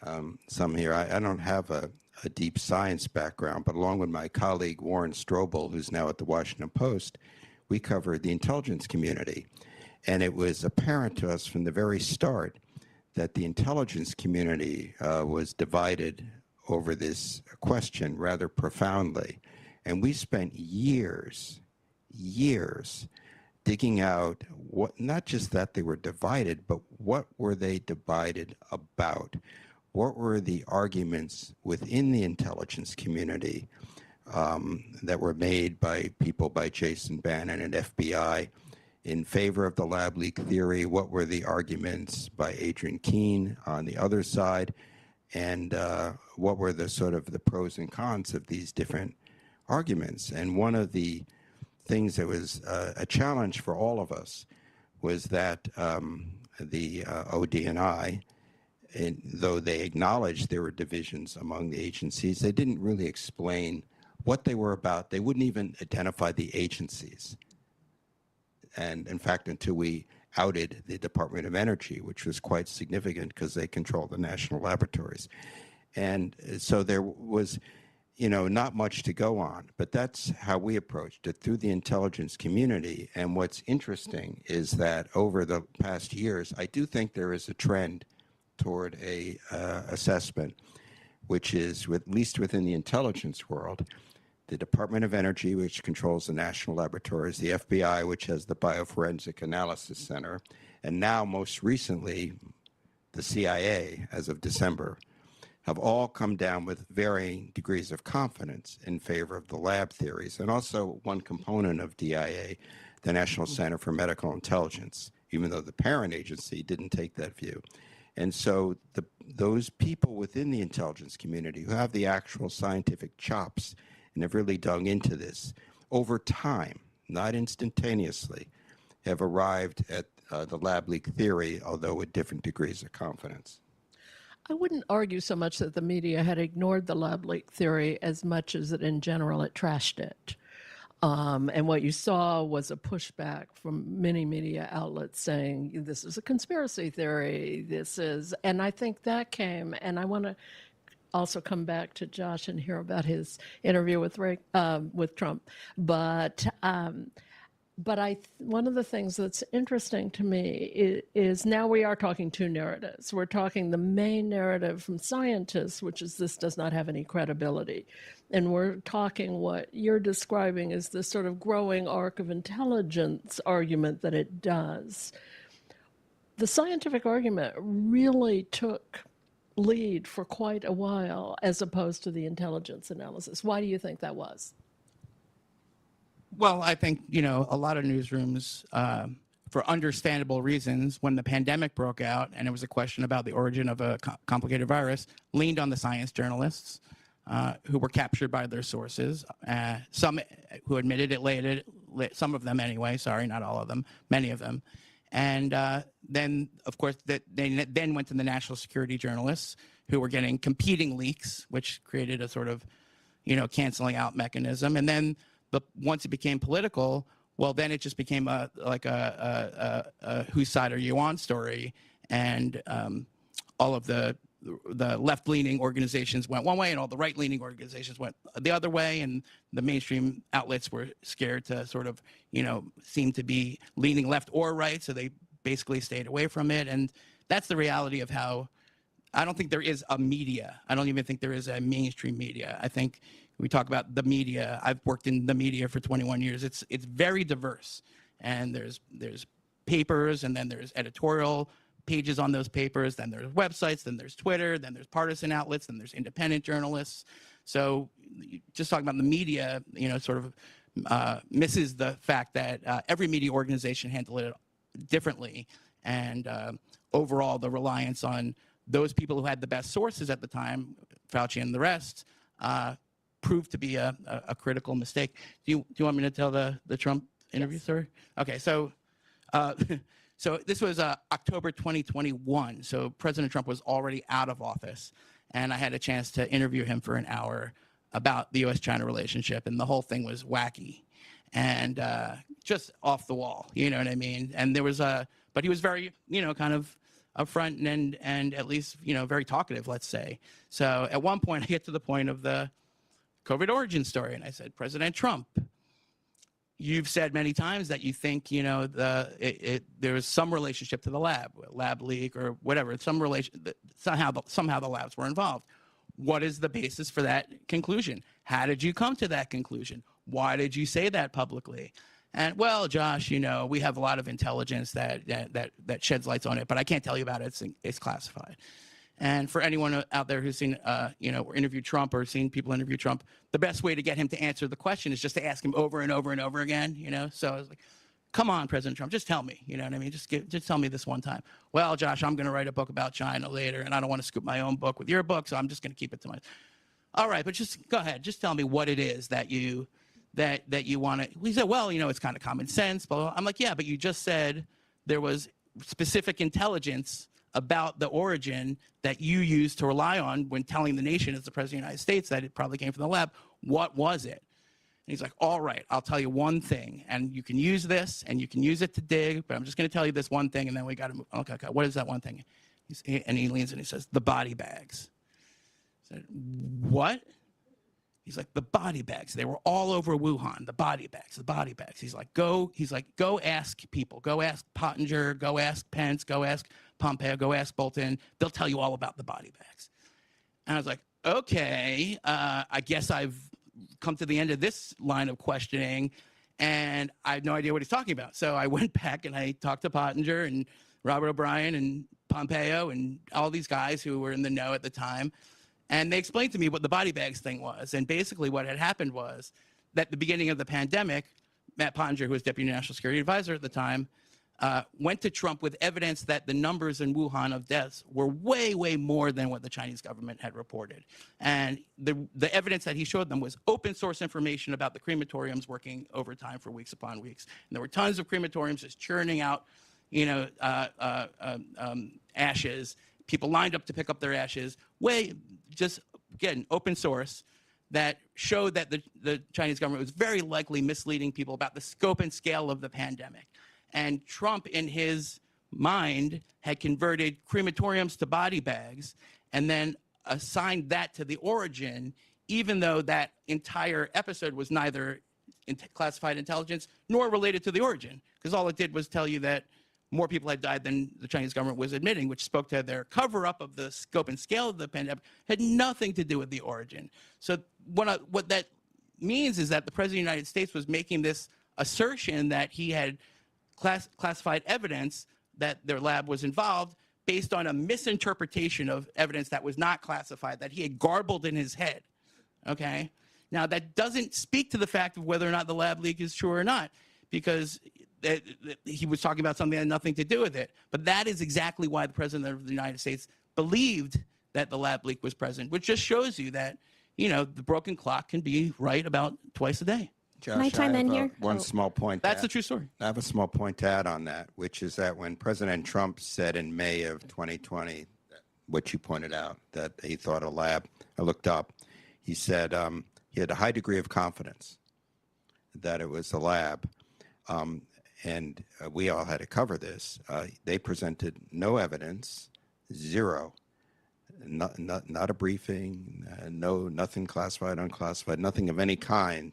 some here. I don't have a deep science background, but along with my colleague Warren Strobel, who's now at the Washington Post, we covered the intelligence community. And it was apparent to us from the very start that the intelligence community was divided over this question rather profoundly. And we spent years digging out what, not just that they were divided, but what were they divided about? What were the arguments within the intelligence community that were made by people, by Jason Bannon and FBI, in favor of the lab leak theory? What were the arguments by Adrian Keene on the other side? And what were the sort of the pros and cons of these different arguments? And one of the things that was a challenge for all of us was that the ODNI, though they acknowledged there were divisions among the agencies, they didn't really explain what they were about. They wouldn't even identify the agencies. And in fact, until we outed the Department of Energy, which was quite significant because they control the national laboratories. And so there was, not much to go on, but that's how we approached it, through the intelligence community. And what's interesting is that over the past years, I do think there is a trend toward a assessment, which is, at least within the intelligence world, the Department of Energy, which controls the national laboratories, the FBI, which has the Bioforensic Analysis Center, and now most recently, the CIA, as of December, have all come down with varying degrees of confidence in favor of the lab theories, and also one component of DIA, the National Center for Medical Intelligence, even though the parent agency didn't take that view. And so those people within the intelligence community who have the actual scientific chops and have really dug into this over time, not instantaneously, have arrived at the lab leak theory, although with different degrees of confidence. I wouldn't argue so much that the media had ignored the lab leak theory as much as that in general it trashed it. And what you saw was a pushback from many media outlets saying, this is a conspiracy theory, and I think that came, and I want to also come back to Josh and hear about his interview with Trump. But one of the things that's interesting to me is now we are talking two narratives. We're talking the main narrative from scientists, which is this does not have any credibility. And we're talking what you're describing as this sort of growing arc of intelligence argument that it does. The scientific argument really took lead for quite a while as opposed to the intelligence analysis. Why do you think that was? Well, I think, a lot of newsrooms, for understandable reasons, when the pandemic broke out and it was a question about the origin of a complicated virus, leaned on the science journalists who were captured by their sources, some who admitted it, some of them anyway, sorry, not all of them, many of them. And then, of course, they then went to the national security journalists who were getting competing leaks, which created a sort of, canceling out mechanism. And then once it became political, well, then it just became a whose side are you on story. And all of the left-leaning organizations went one way and all the right-leaning organizations went the other way, and the mainstream outlets were scared to sort of, seem to be leaning left or right, so they basically stayed away from it. And that's the reality of how I don't think there is a media. I don't even think there is a mainstream media. I think we talk about the media. I've worked in the media for 21 years. It's very diverse, and there's papers, and then there's editorial pages on those papers, then there's websites, then there's Twitter, then there's partisan outlets, then there's independent journalists. So just talking about the media, sort of misses the fact that every media organization handled it differently, and overall the reliance on those people who had the best sources at the time, Fauci and the rest, proved to be a critical mistake. Do you want me to tell the Trump interview story? Okay, so so this was October 2021. So President Trump was already out of office, and I had a chance to interview him for an hour about the U.S.-China relationship, and the whole thing was wacky and just off the wall. You know what I mean? And there was but he was very, kind of upfront and at least, very talkative, let's say. So at one point, I get to the point of the COVID origin story, and I said, President Trump, you've said many times that you think, there is some relationship to the lab leak or whatever, some relation, somehow the labs were involved. What is the basis for that conclusion? How did you come to that conclusion? Why did you say that publicly? And well, Josh, we have a lot of intelligence that sheds lights on it, but I can't tell you about it. It's classified. And for anyone out there who's seen, or interviewed Trump or seen people interview Trump, the best way to get him to answer the question is just to ask him over and over and over again, So I was like, come on, President Trump, just tell me, you know what I mean? Just tell me this one time. Well, Josh, I'm going to write a book about China later, and I don't want to scoop my own book with your book, so I'm just going to keep it to myself. All right, but just go ahead. Just tell me what it is that you want to. He said, well, you know, it's kind of common sense. Blah, blah. I'm like, yeah, but you just said there was specific intelligence about the origin that you used to rely on when telling the nation as the President of the United States that it probably came from the lab. What was it? And he's like, all right, I'll tell you one thing, and you can use this, and you can use it to dig, but I'm just going to tell you this one thing, and then we got to move. Okay, what is that one thing? And he leans and he says, the body bags. I said, what? He's like, the body bags. They were all over Wuhan, the body bags, the body bags. He's like, go ask people. Go ask Pottinger, go ask Pence, go ask Pompeo, go ask Bolton. They'll tell you all about the body bags. And I was like, okay, I guess I've come to the end of this line of questioning, and I have no idea what he's talking about. So I went back and I talked to Pottinger and Robert O'Brien and Pompeo and all these guys who were in the know at the time. And they explained to me what the body bags thing was. And basically what had happened was that at the beginning of the pandemic, Matt Pottinger, who was Deputy National Security Advisor at the time, went to Trump with evidence that the numbers in Wuhan of deaths were way, way more than what the Chinese government had reported. And the evidence that he showed them was open source information about the crematoriums working overtime for weeks upon weeks. And there were tons of crematoriums just churning out, you know, ashes. People lined up to pick up their ashes. Just again, open source that showed that the Chinese government was very likely misleading people about the scope and scale of the pandemic. And Trump, in his mind, had converted crematoriums to body bags and then assigned that to the origin, even though that entire episode was neither classified intelligence nor related to the origin, because all it did was tell you that more people had died than the Chinese government was admitting, which spoke to their cover-up of the scope and scale of the pandemic, had nothing to do with the origin. So what that means is that the President of the United States was making this assertion that he had classified evidence that their lab was involved based on a misinterpretation of evidence that was not classified, that he had garbled in his head, okay? Now, that doesn't speak to the fact of whether or not the lab leak is true or not, because he was talking about something that had nothing to do with it. But that is exactly why the President of the United States believed that the lab leak was present, which just shows you that, you know, the broken clock can be right about twice a day. Josh, Can I chime in here? One small point. That's the true story. I have a small point to add on that, which is that when President Trump said in May of 2020, what you pointed out, that he thought a lab, I looked up, he said he had a high degree of confidence that it was a lab. And we all had to cover this. They presented no evidence, zero, not a briefing, nothing classified, unclassified, nothing of any kind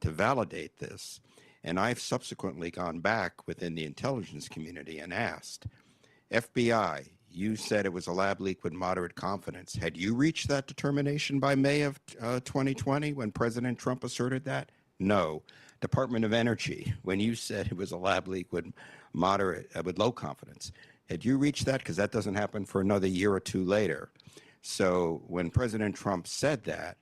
to validate this. And I've subsequently gone back within the intelligence community and asked, FBI, you said it was a lab leak with moderate confidence. Had you reached that determination by May of 2020 when President Trump asserted that? No. Department of Energy, when you said it was a lab leak with low confidence, had you reached that? Because that doesn't happen for another year or two later. So when President Trump said that,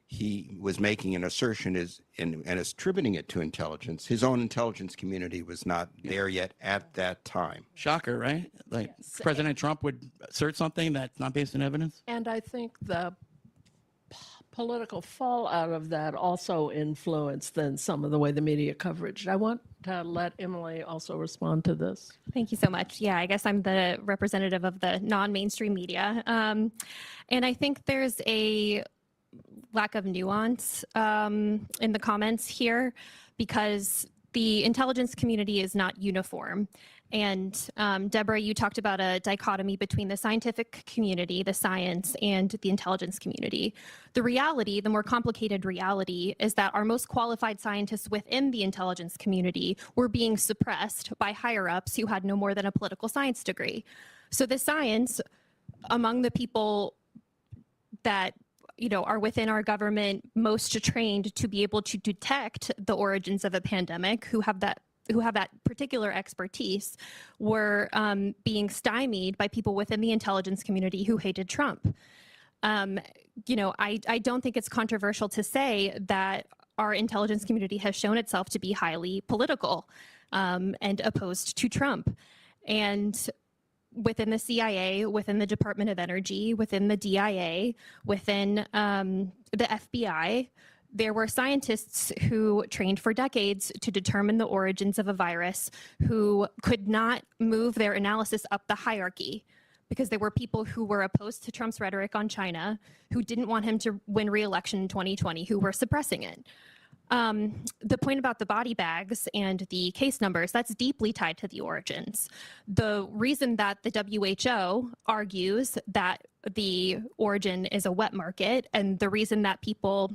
he was making an assertion and attributing it to intelligence. His own intelligence community was not there yet at that time. Shocker, right? Like Yes. President Trump would assert something that's not based on evidence? And I think the political fallout of that also influenced then some of the way the media coverage. I want to let Emily also respond to this. Thank you so much. Yeah, I guess I'm the representative of the non-mainstream media. And I think there's a lack of nuance in the comments here because the intelligence community is not uniform. And Deborah, you talked about a dichotomy between the scientific community, the science, and the intelligence community. The reality, the more complicated reality, is that our most qualified scientists within the intelligence community were being suppressed by higher-ups who had no more than a political science degree. So the science among the people that are within our government most trained to be able to detect the origins of a pandemic, who have that particular expertise, were being stymied by people within the intelligence community who hated Trump. I don't think it's controversial to say that our intelligence community has shown itself to be highly political. and opposed to Trump. And within the CIA, within the Department of Energy, within the DIA, within the FBI, there were scientists who trained for decades to determine the origins of a virus who could not move their analysis up the hierarchy because there were people who were opposed to Trump's rhetoric on China, who didn't want him to win re-election in 2020, who were suppressing it. The point about the body bags and the case numbers, that's deeply tied to the origins. The reason that the WHO argues that the origin is a wet market, and the reason that people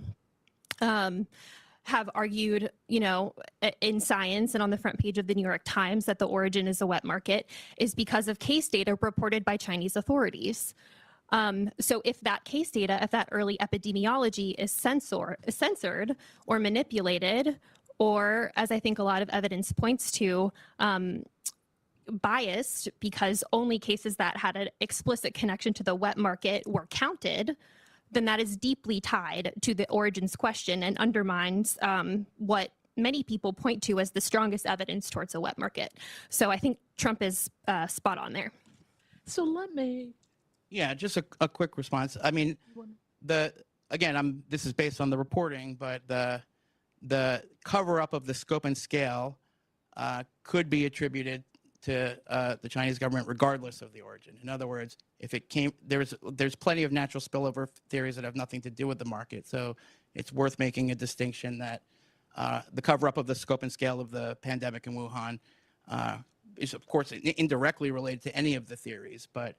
have argued, in Science and on the front page of the New York Times that the origin is a wet market is because of case data reported by Chinese authorities. So if that case data, if that early epidemiology is censored or manipulated, or as I think a lot of evidence points to, biased because only cases that had an explicit connection to the wet market were counted, then that is deeply tied to the origins question and undermines what many people point to as the strongest evidence towards a wet market. So I think Trump is spot on there. So let me. Yeah, just a quick response. I mean, this is based on the reporting, but the cover up of the scope and scale could be attributed to the Chinese government regardless of the origin. In other words, if it came, there's plenty of natural spillover theories that have nothing to do with the market. So it's worth making a distinction that the cover up of the scope and scale of the pandemic in Wuhan is of course indirectly related to any of the theories, but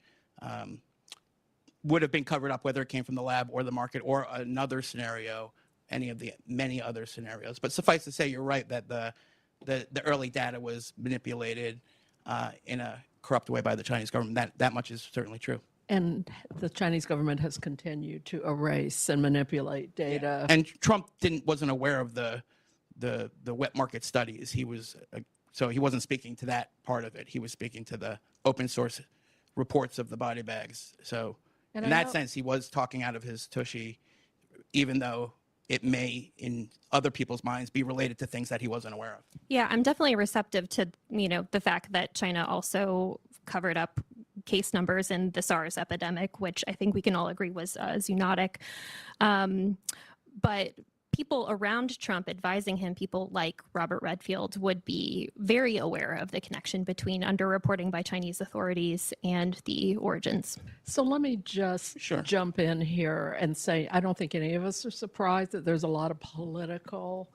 would have been covered up whether it came from the lab or the market or another scenario, any of the many other scenarios. But suffice to say, you're right that the early data was manipulated in a corrupt way by the Chinese government. That much is certainly true. And the Chinese government has continued to erase and manipulate data. Yeah. And Trump wasn't aware of the wet market studies. So he wasn't speaking to that part of it. He was speaking to the open source reports of the body bags. So in that sense, he was talking out of his tushy, even though it may, in other people's minds, be related to things that he wasn't aware of. Yeah, I'm definitely receptive to, the fact that China also covered up case numbers in the SARS epidemic, which I think we can all agree was zoonotic. But people around Trump advising him, people like Robert Redfield, would be very aware of the connection between underreporting by Chinese authorities and the origins. So let me just jump in here and say, I don't think any of us are surprised that there's a lot of political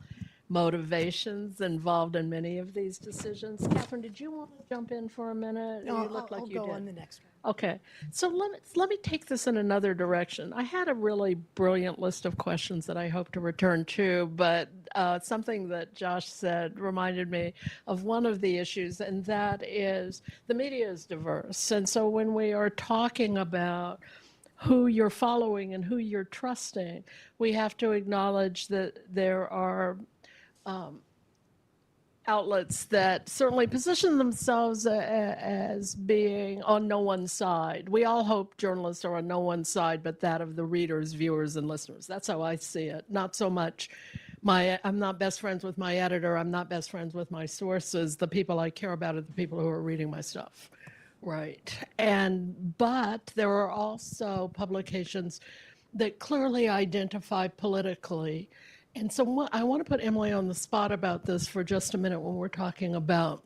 motivations involved in many of these decisions. Katherine, did you want to jump in for a minute? No, you look like I'll you go did. on the next one. Okay, so let me take this in another direction. I had a really brilliant list of questions that I hope to return to, but something that Josh said reminded me of one of the issues, and that is the media is diverse. And so when we are talking about who you're following and who you're trusting, we have to acknowledge that there are outlets that certainly position themselves as being on no one's side. We all hope journalists are on no one's side, but that of the readers, viewers, and listeners. That's how I see it. Not so much I'm not best friends with my editor. I'm not best friends with my sources. The people I care about are the people who are reading my stuff. Right. But there are also publications that clearly identify politically. And so I want to put Emily on the spot about this for just a minute when we're talking about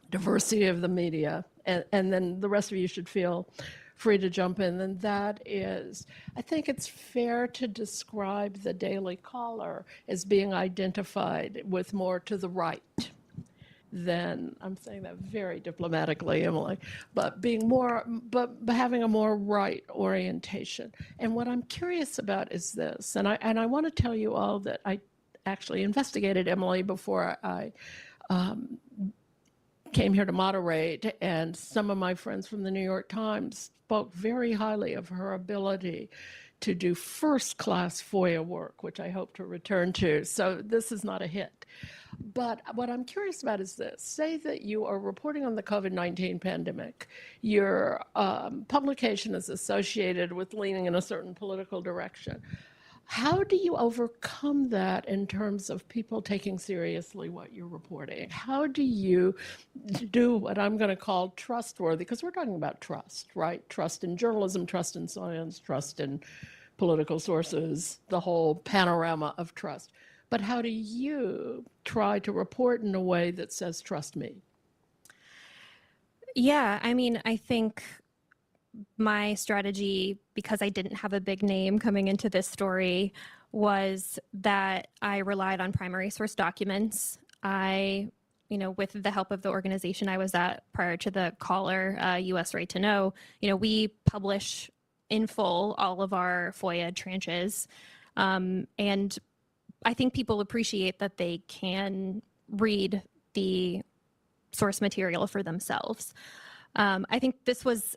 diversity of the media. And then the rest of you should feel free to jump in. And that is, I think it's fair to describe the Daily Caller as being identified with more to the right than, I'm saying that very diplomatically, Emily, but having a more right orientation. And what I'm curious about is this, and I want to tell you all that I actually investigated Emily before I came here to moderate, and some of my friends from the New York Times spoke very highly of her ability to do first-class FOIA work, which I hope to return to. So this is not a hit. But what I'm curious about is this. Say that you are reporting on the COVID-19 pandemic. Your publication is associated with leaning in a certain political direction. How do you overcome that in terms of people taking seriously what you're reporting? How do you do what I'm going to call trustworthy? Because we're talking about trust, right? Trust in journalism, trust in science, trust in political sources, the whole panorama of trust. But how do you try to report in a way that says, trust me? Yeah, I mean, I think my strategy, because I didn't have a big name coming into this story, was that I relied on primary source documents. With the help of the organization I was at prior to the caller, U.S. Right to Know, we publish in full all of our FOIA tranches. And I think people appreciate that they can read the source material for themselves. I think this was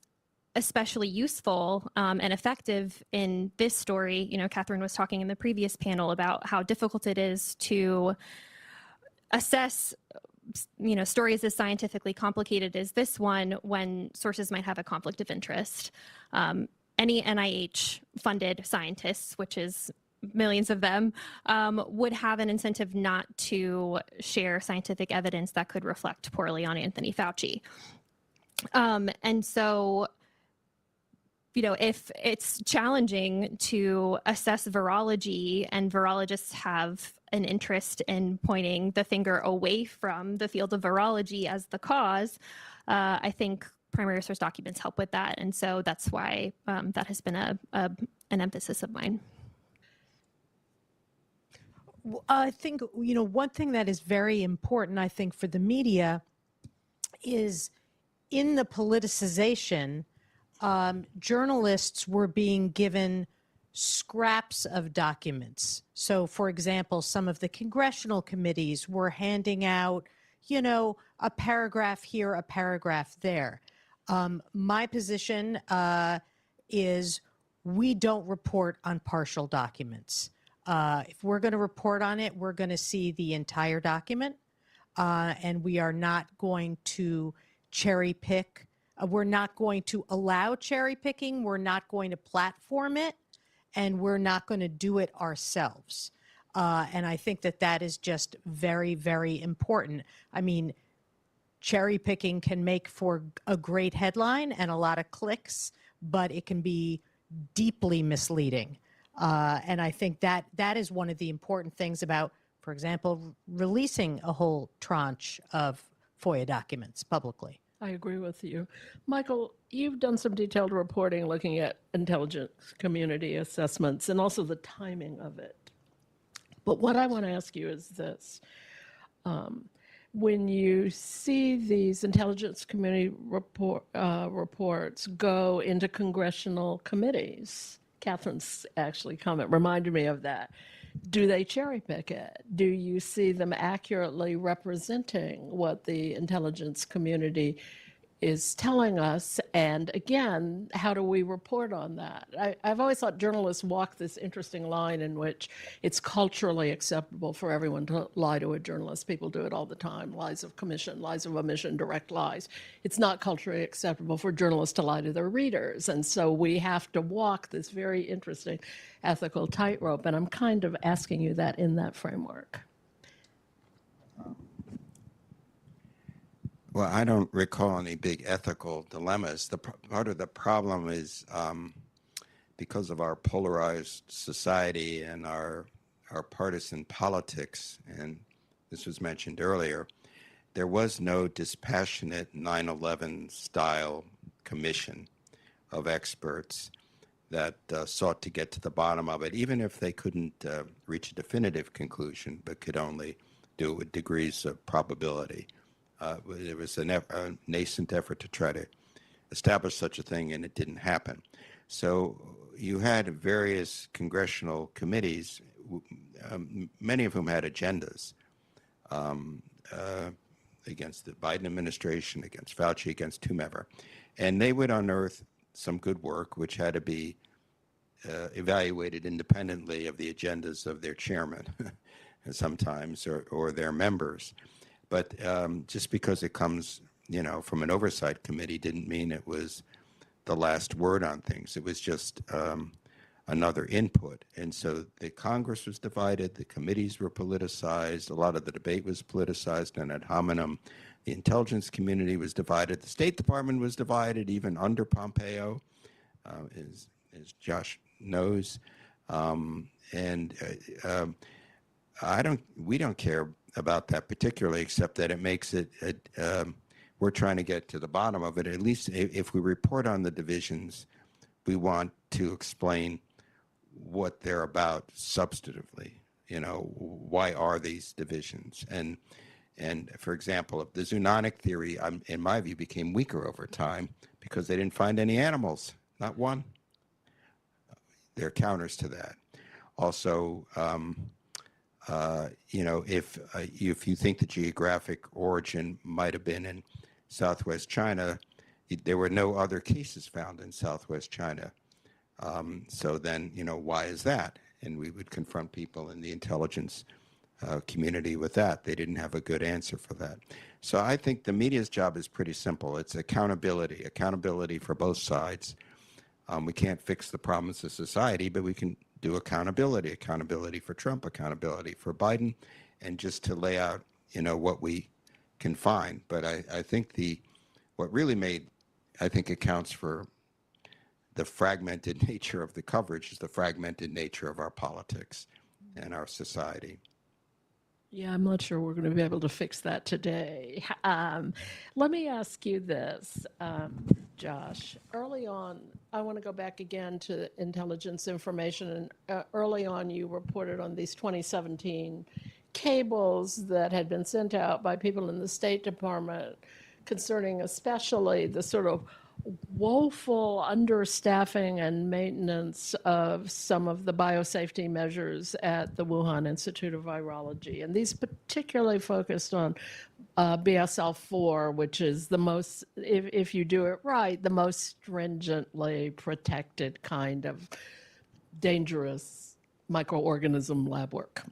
especially useful and effective in this story. Katherine was talking in the previous panel about how difficult it is to assess, stories as scientifically complicated as this one when sources might have a conflict of interest. Any NIH-funded scientists, which is millions of them, would have an incentive not to share scientific evidence that could reflect poorly on Anthony Fauci. And so, if it's challenging to assess virology and virologists have an interest in pointing the finger away from the field of virology as the cause, I think primary source documents help with that. And so that's why that has been an emphasis of mine. I think, one thing that is very important, I think, for the media is in the politicization, journalists were being given scraps of documents. So, for example, some of the congressional committees were handing out, a paragraph here, a paragraph there. My position is we don't report on partial documents. If we're going to report on it, we're going to see the entire document, and we are not going to cherry pick. We're not going to allow cherry picking. We're not going to platform it, and we're not going to do it ourselves. And I think that is just very, very important. I mean, cherry picking can make for a great headline and a lot of clicks, but it can be deeply misleading. And I think that is one of the important things about, for example, releasing a whole tranche of FOIA documents publicly. I agree with you. Michael, you've done some detailed reporting looking at intelligence community assessments and also the timing of it. But what I want to ask you is this. When you see these intelligence community reports go into congressional committees, Katherine's actually comment reminded me of that. Do they cherry pick it? Do you see them accurately representing what the intelligence community is telling us? And again, how do we report on that? I've always thought journalists walk this interesting line in which it's culturally acceptable for everyone to lie to a journalist. People do it all the time. Lies of commission, lies of omission, direct lies. It's not culturally acceptable for journalists to lie to their readers. And so we have to walk this very interesting ethical tightrope. And I'm kind of asking you that in that framework. Well, I don't recall any big ethical dilemmas. Part of the problem is because of our polarized society and our partisan politics, and this was mentioned earlier, there was no dispassionate 9/11 style commission of experts that sought to get to the bottom of it, even if they couldn't reach a definitive conclusion, but could only do it with degrees of probability. There was a nascent effort to try to establish such a thing, and it didn't happen. So you had various congressional committees, many of whom had agendas against the Biden administration, against Fauci, against whomever. And they would unearth some good work, which had to be evaluated independently of the agendas of their chairman sometimes, or their members. But just because it comes, from an oversight committee didn't mean it was the last word on things. It was just another input. And so the Congress was divided, the committees were politicized, a lot of the debate was politicized and ad hominem. The intelligence community was divided, the State Department was divided, even under Pompeo, as Josh knows. We don't care about that particularly, except that it makes it, we're trying to get to the bottom of it. At least if we report on the divisions, we want to explain what they're about substantively. You know, why are these divisions? And for example, the zoonotic theory, in my view, became weaker over time because they didn't find any animals, not one. There are counters to that. Also, you know, if you think the geographic origin might have been in Southwest China, there were no other cases found in Southwest China. So then, you know, why is that? And we would confront people in the intelligence community with that. They didn't have a good answer for that. So I think the media's job is pretty simple. It's accountability for both sides. We can't fix the problems of society, but we can do accountability for Trump, accountability for Biden, and just to lay out, you know, what we can find. But I think what really accounts for the fragmented nature of the coverage is the fragmented nature of our politics and our society. Yeah, I'm not sure we're going to be able to fix that today. Let me ask you this, Josh. Early on, I want to go back again to intelligence information. And early on, you reported on these 2017 cables that had been sent out by people in the State Department concerning especially the sort of woeful understaffing and maintenance of some of the biosafety measures at the Wuhan Institute of Virology. And these particularly focused on BSL-4, which is the most, if you do it right, the most stringently protected kind of dangerous microorganism lab work.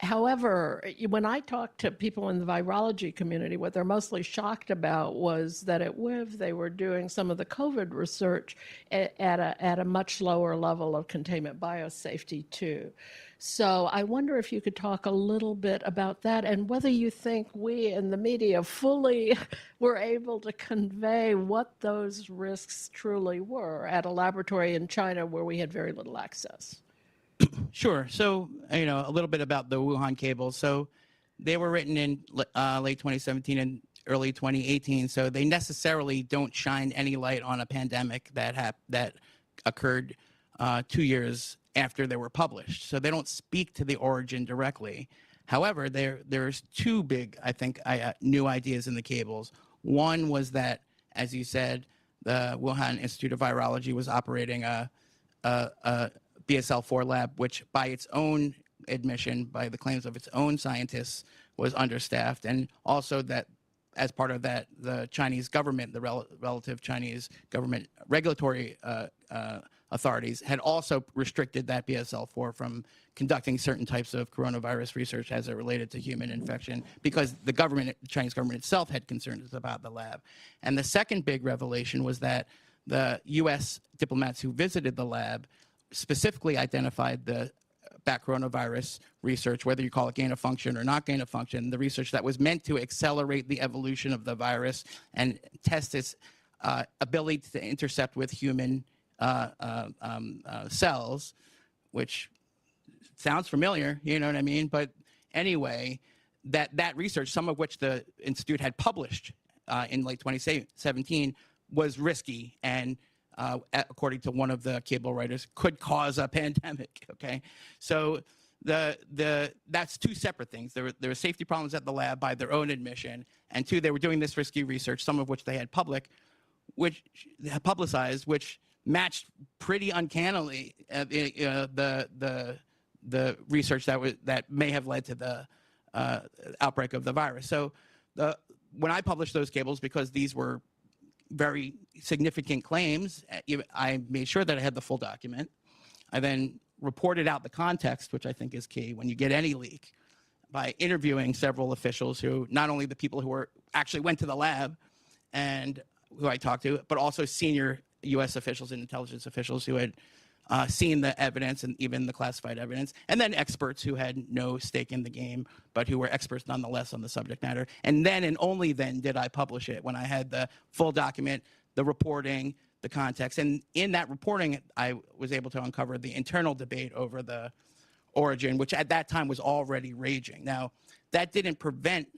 However, when I talked to people in the virology community, what they're mostly shocked about was that at WIV they were doing some of the COVID research at a much lower level of containment biosafety too. So I wonder if you could talk a little bit about that and whether you think we in the media fully were able to convey what those risks truly were at a laboratory in China where we had very little access. Sure. So, you know, a little bit about the Wuhan cables. So they were written in late 2017 and early 2018. So they necessarily don't shine any light on a pandemic that occurred 2 years after they were published. So they don't speak to the origin directly. However, there's two big, I think, new ideas in the cables. One was that, as you said, the Wuhan Institute of Virology was operating a BSL-4 lab, which by its own admission, by the claims of its own scientists, was understaffed. And also that as part of that, the Chinese government, the relative Chinese government regulatory authorities had also restricted that BSL-4 from conducting certain types of coronavirus research as it related to human infection because the Chinese government itself had concerns about the lab. And the second big revelation was that the U.S. diplomats who visited the lab specifically identified the bat coronavirus research, whether you call it gain of function or not gain of function, the research that was meant to accelerate the evolution of the virus and test its ability to intercept with human cells, which sounds familiar, you know what I mean? But anyway, that research, some of which the Institute had published in late 2017, was risky and according to one of the cable writers, could cause a pandemic, okay? So that's two separate things. There were safety problems at the lab by their own admission, and two, they were doing this risky research, some of which they had publicized, which matched pretty uncannily the research that may have led to the outbreak of the virus. So when I published those cables, because these were very significant claims, I made sure that I had the full document. I then reported out the context, which I think is key when you get any leak, by interviewing several officials who, not only the people who actually went to the lab and who I talked to, but also senior U.S. officials and intelligence officials who had seen the evidence and even the classified evidence, and then experts who had no stake in the game, but who were experts nonetheless on the subject matter. And then and only then did I publish it, when I had the full document, the reporting, the context. And in that reporting, I was able to uncover the internal debate over the origin, which at that time was already raging. Now, that didn't prevent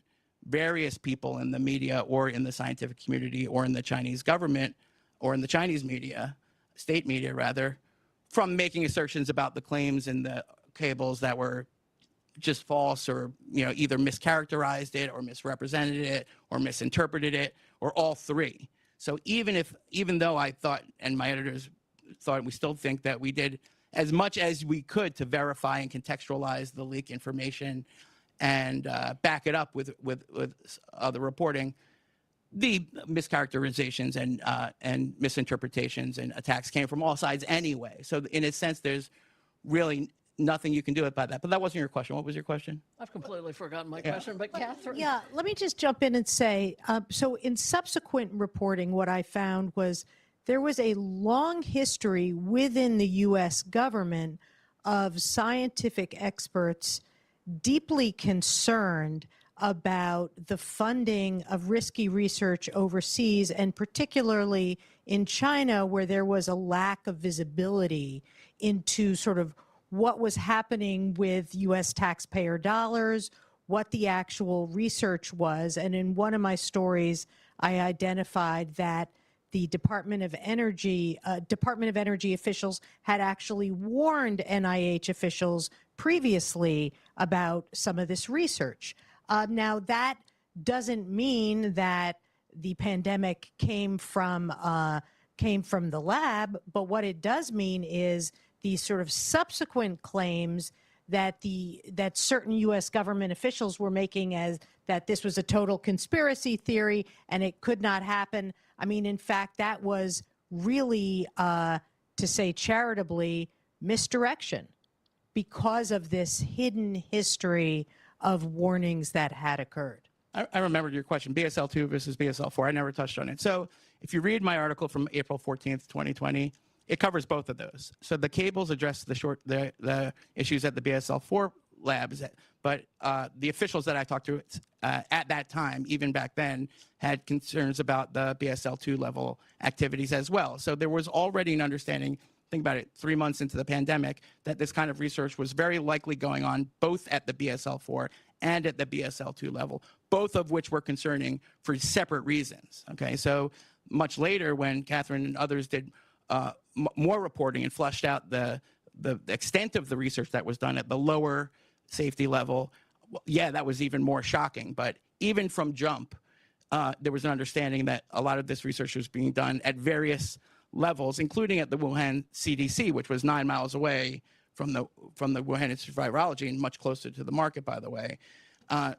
various people in the media or in the scientific community or in the Chinese government or in the Chinese media, state media rather, from making assertions about the claims in the cables that were just false, or either mischaracterized it or misrepresented it or misinterpreted it, or all three. So even though I thought, and my editors thought, we still think that we did as much as we could to verify and contextualize the leak information and back it up with other reporting, the mischaracterizations and misinterpretations and attacks came from all sides anyway. So in a sense, there's really nothing you can do about that. But that wasn't your question. What was your question? I've completely forgotten my question, but Katherine. Yeah, let me just jump in and say, so in subsequent reporting, what I found was there was a long history within the U.S. government of scientific experts deeply concerned about the funding of risky research overseas, and particularly in China, where there was a lack of visibility into sort of what was happening with U.S. taxpayer dollars, what the actual research was. And in one of my stories, I identified that the Department of Energy officials had actually warned NIH officials previously about some of this research. Now, that doesn't mean that the pandemic came from the lab, but what it does mean is these sort of subsequent claims that certain U.S. government officials were making, as that this was a total conspiracy theory and it could not happen. I mean, in fact, that was really, to say charitably, misdirection because of this hidden history of warnings that had occurred. I remembered your question, BSL-2 versus BSL-4. I never touched on it. So if you read my article from April 14th, 2020, it covers both of those. So the cables address the issues at the BSL-4 labs, but the officials that I talked to at that time, even back then, had concerns about the BSL-2 level activities as well. So there was already an understanding, think about it, 3 months into the pandemic, that this kind of research was very likely going on both at the BSL-4 and at the BSL-2 level, both of which were concerning for separate reasons. Okay, so much later, when Katherine and others did more reporting and fleshed out the extent of the research that was done at the lower safety level, yeah, that was even more shocking. But even from jump, there was an understanding that a lot of this research was being done at various levels, including at the Wuhan CDC, which was 9 miles away from the Wuhan Institute of Virology and much closer to the market, by the way.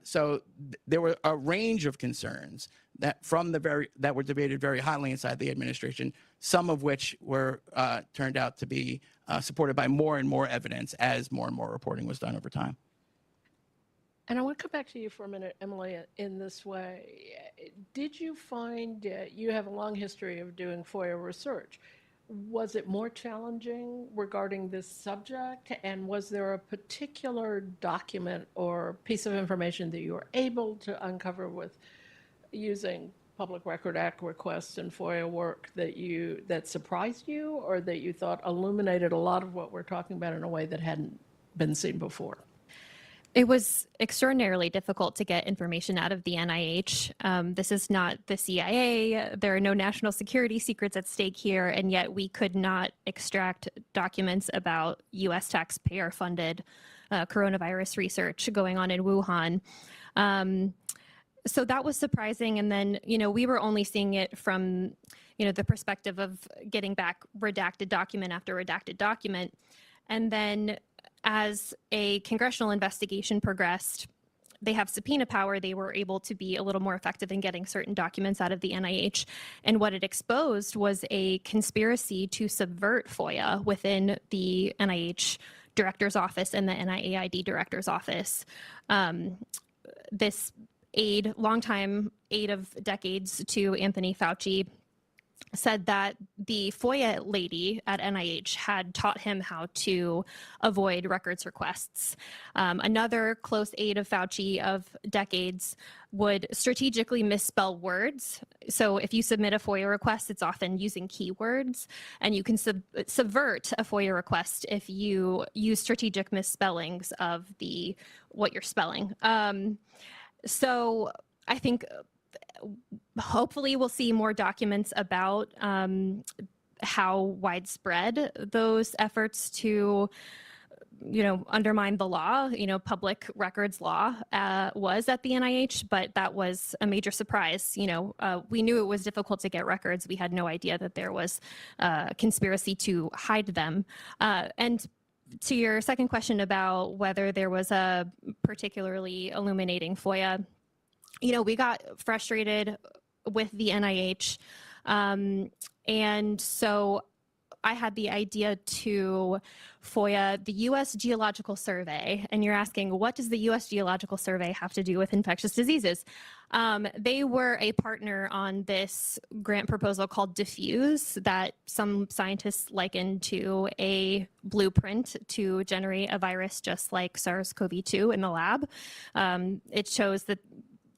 So there were a range of concerns that that were debated very hotly inside the administration, some of which were turned out to be supported by more and more evidence as more and more reporting was done over time. And I want to come back to you for a minute, Emily, in this way. Did you find, you have a long history of doing FOIA research. Was it more challenging regarding this subject? And was there a particular document or piece of information that you were able to uncover with using Public Record Act requests and FOIA work that surprised you, or that you thought illuminated a lot of what we're talking about in a way that hadn't been seen before? It was extraordinarily difficult to get information out of the NIH. This is not the CIA. There are no national security secrets at stake here, and yet we could not extract documents about U.S. taxpayer-funded coronavirus research going on in Wuhan. So that was surprising. And then, we were only seeing it from, the perspective of getting back redacted document after redacted document. And then as a congressional investigation progressed, they have subpoena power. They were able to be a little more effective in getting certain documents out of the NIH. And what it exposed was a conspiracy to subvert FOIA within the NIH director's office and the NIAID director's office. This longtime aide of decades to Anthony Fauci, said that the FOIA lady at NIH had taught him how to avoid records requests. Another close aide of Fauci of decades would strategically misspell words. So if you submit a FOIA request, it's often using keywords, and you can subvert a FOIA request if you use strategic misspellings of what you're spelling. So I think hopefully we'll see more documents about how widespread those efforts to undermine the law, public records law was at the NIH, but that was a major surprise. We knew it was difficult to get records. We had no idea that there was a conspiracy to hide them. And to your second question about whether there was a particularly illuminating FOIA, we got frustrated with the NIH. And so I had the idea to FOIA the U.S. Geological Survey. And you're asking, what does the U.S. Geological Survey have to do with infectious diseases? They were a partner on this grant proposal called Diffuse that some scientists likened to a blueprint to generate a virus just like SARS-CoV-2 in the lab. It shows that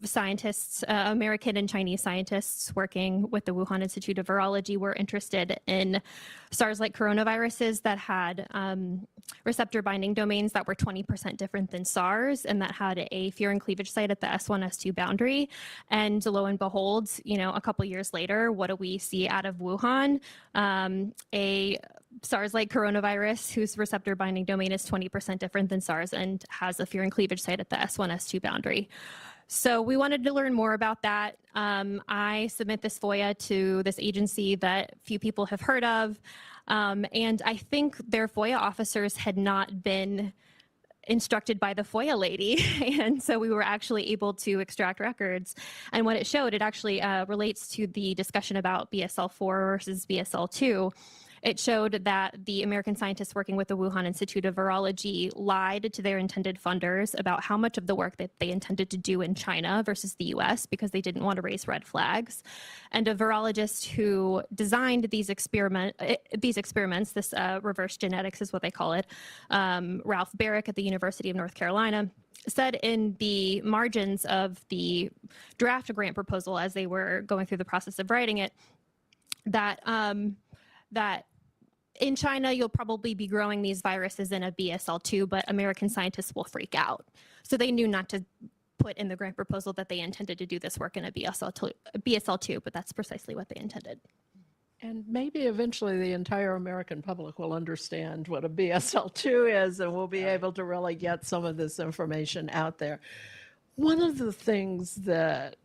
scientists, American and Chinese scientists working with the Wuhan Institute of Virology were interested in SARS-like coronaviruses that had receptor binding domains that were 20% different than SARS and that had a furin cleavage site at the S1, S2 boundary. And lo and behold, a couple years later, what do we see out of Wuhan? A SARS-like coronavirus whose receptor binding domain is 20% different than SARS and has a furin cleavage site at the S1, S2 boundary. So we wanted to learn more about that. I submit this FOIA to this agency that few people have heard of. And I think their FOIA officers had not been instructed by the FOIA lady. And so we were actually able to extract records. And what it showed, it actually relates to the discussion about BSL-4 versus BSL-2. It showed that the American scientists working with the Wuhan Institute of Virology lied to their intended funders about how much of the work that they intended to do in China versus the US because they didn't want to raise red flags. And a virologist who designed these experiments, this reverse genetics is what they call it, Ralph Barrick at the University of North Carolina, said in the margins of the draft grant proposal as they were going through the process of writing it, that in China, you'll probably be growing these viruses in a BSL-2, but American scientists will freak out. So they knew not to put in the grant proposal that they intended to do this work in a BSL-2, but that's precisely what they intended. And maybe eventually the entire American public will understand what a BSL-2 is, and we'll be able to really get some of this information out there. One of the things that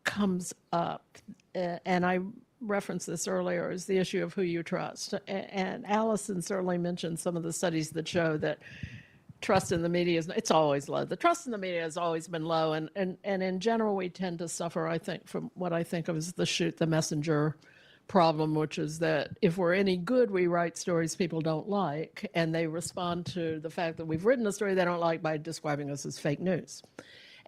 comes up, and I referenced this earlier, is the issue of who you trust. And Alison certainly mentioned some of the studies that show that trust in the media it's always low. The trust in the media has always been low, and in general we tend to suffer, I think, from what I think of as the shoot the messenger problem, which is that if we're any good, we write stories people don't like, and they respond to the fact that we've written a story they don't like by describing us as fake news.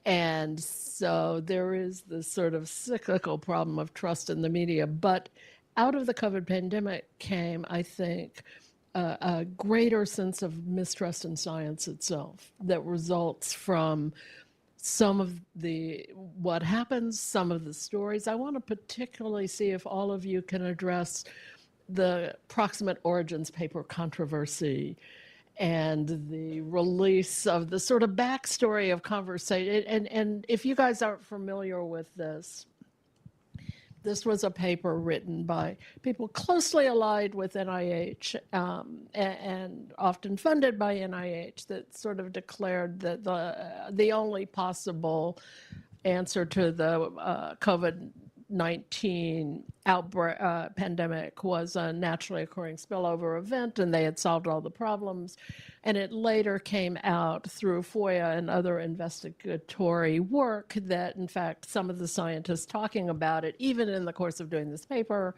And so there is this sort of cyclical problem of trust in the media. But out of the COVID pandemic came, I think, a greater sense of mistrust in science itself that results from some of what happens, some of the stories. I want to particularly see if all of you can address the proximate origins paper controversy and the release of the sort of backstory of conversation. And if you guys aren't familiar with this, this was a paper written by people closely allied with NIH and often funded by NIH that sort of declared that the only possible answer to the COVID-19 outbreak pandemic was a naturally occurring spillover event, and they had solved all the problems. And it later came out through FOIA and other investigatory work that, in fact, some of the scientists talking about it, even in the course of doing this paper,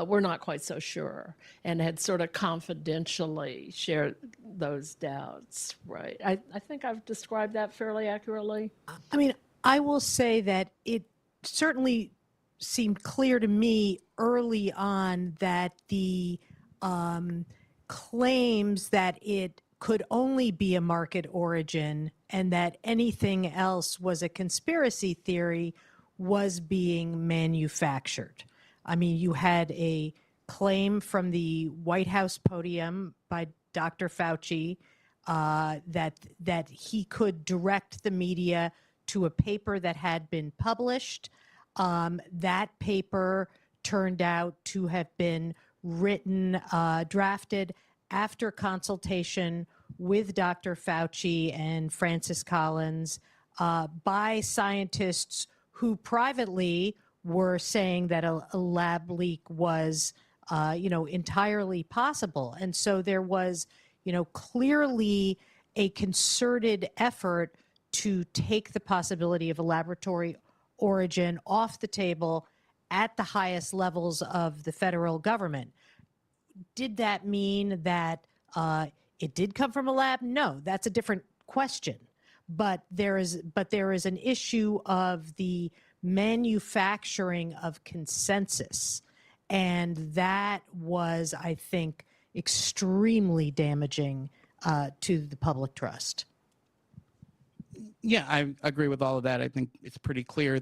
were not quite so sure and had sort of confidentially shared those doubts, right? I think I've described that fairly accurately. I mean, I will say that it certainly seemed clear to me early on that the claims that it could only be a market origin and that anything else was a conspiracy theory was being manufactured. I mean, you had a claim from the White House podium by Dr. Fauci that he could direct the media to a paper that had been published. That paper turned out to have been written, drafted after consultation with Dr. Fauci and Francis Collins by scientists who privately were saying that a lab leak was, entirely possible. And so there was, clearly a concerted effort to take the possibility of a laboratory origin off the table at the highest levels of the federal government. Did that mean that it did come from a lab? No, that's a different question. But there is an issue of the manufacturing of consensus, and that was, I think, extremely damaging to the public trust. Yeah, I agree with all of that. I think it's pretty clear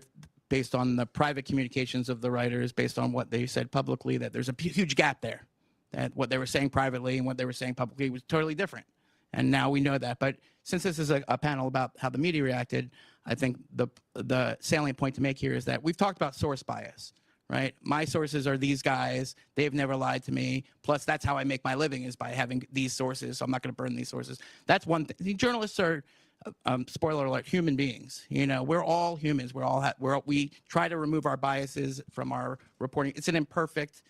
based on the private communications of the writers, based on what they said publicly, that there's a huge gap there, that what they were saying privately and what they were saying publicly was totally different. And now we know that. But since this is a panel about how the media reacted, I think the salient point to make here is that we've talked about source bias, right? My sources are these guys. They've never lied to me. Plus, that's how I make my living, is by having these sources. So I'm not going to burn these sources. That's one thing. The journalists are, spoiler alert, human beings. We're all humans. We try to remove our biases from our reporting. It's an imperfect,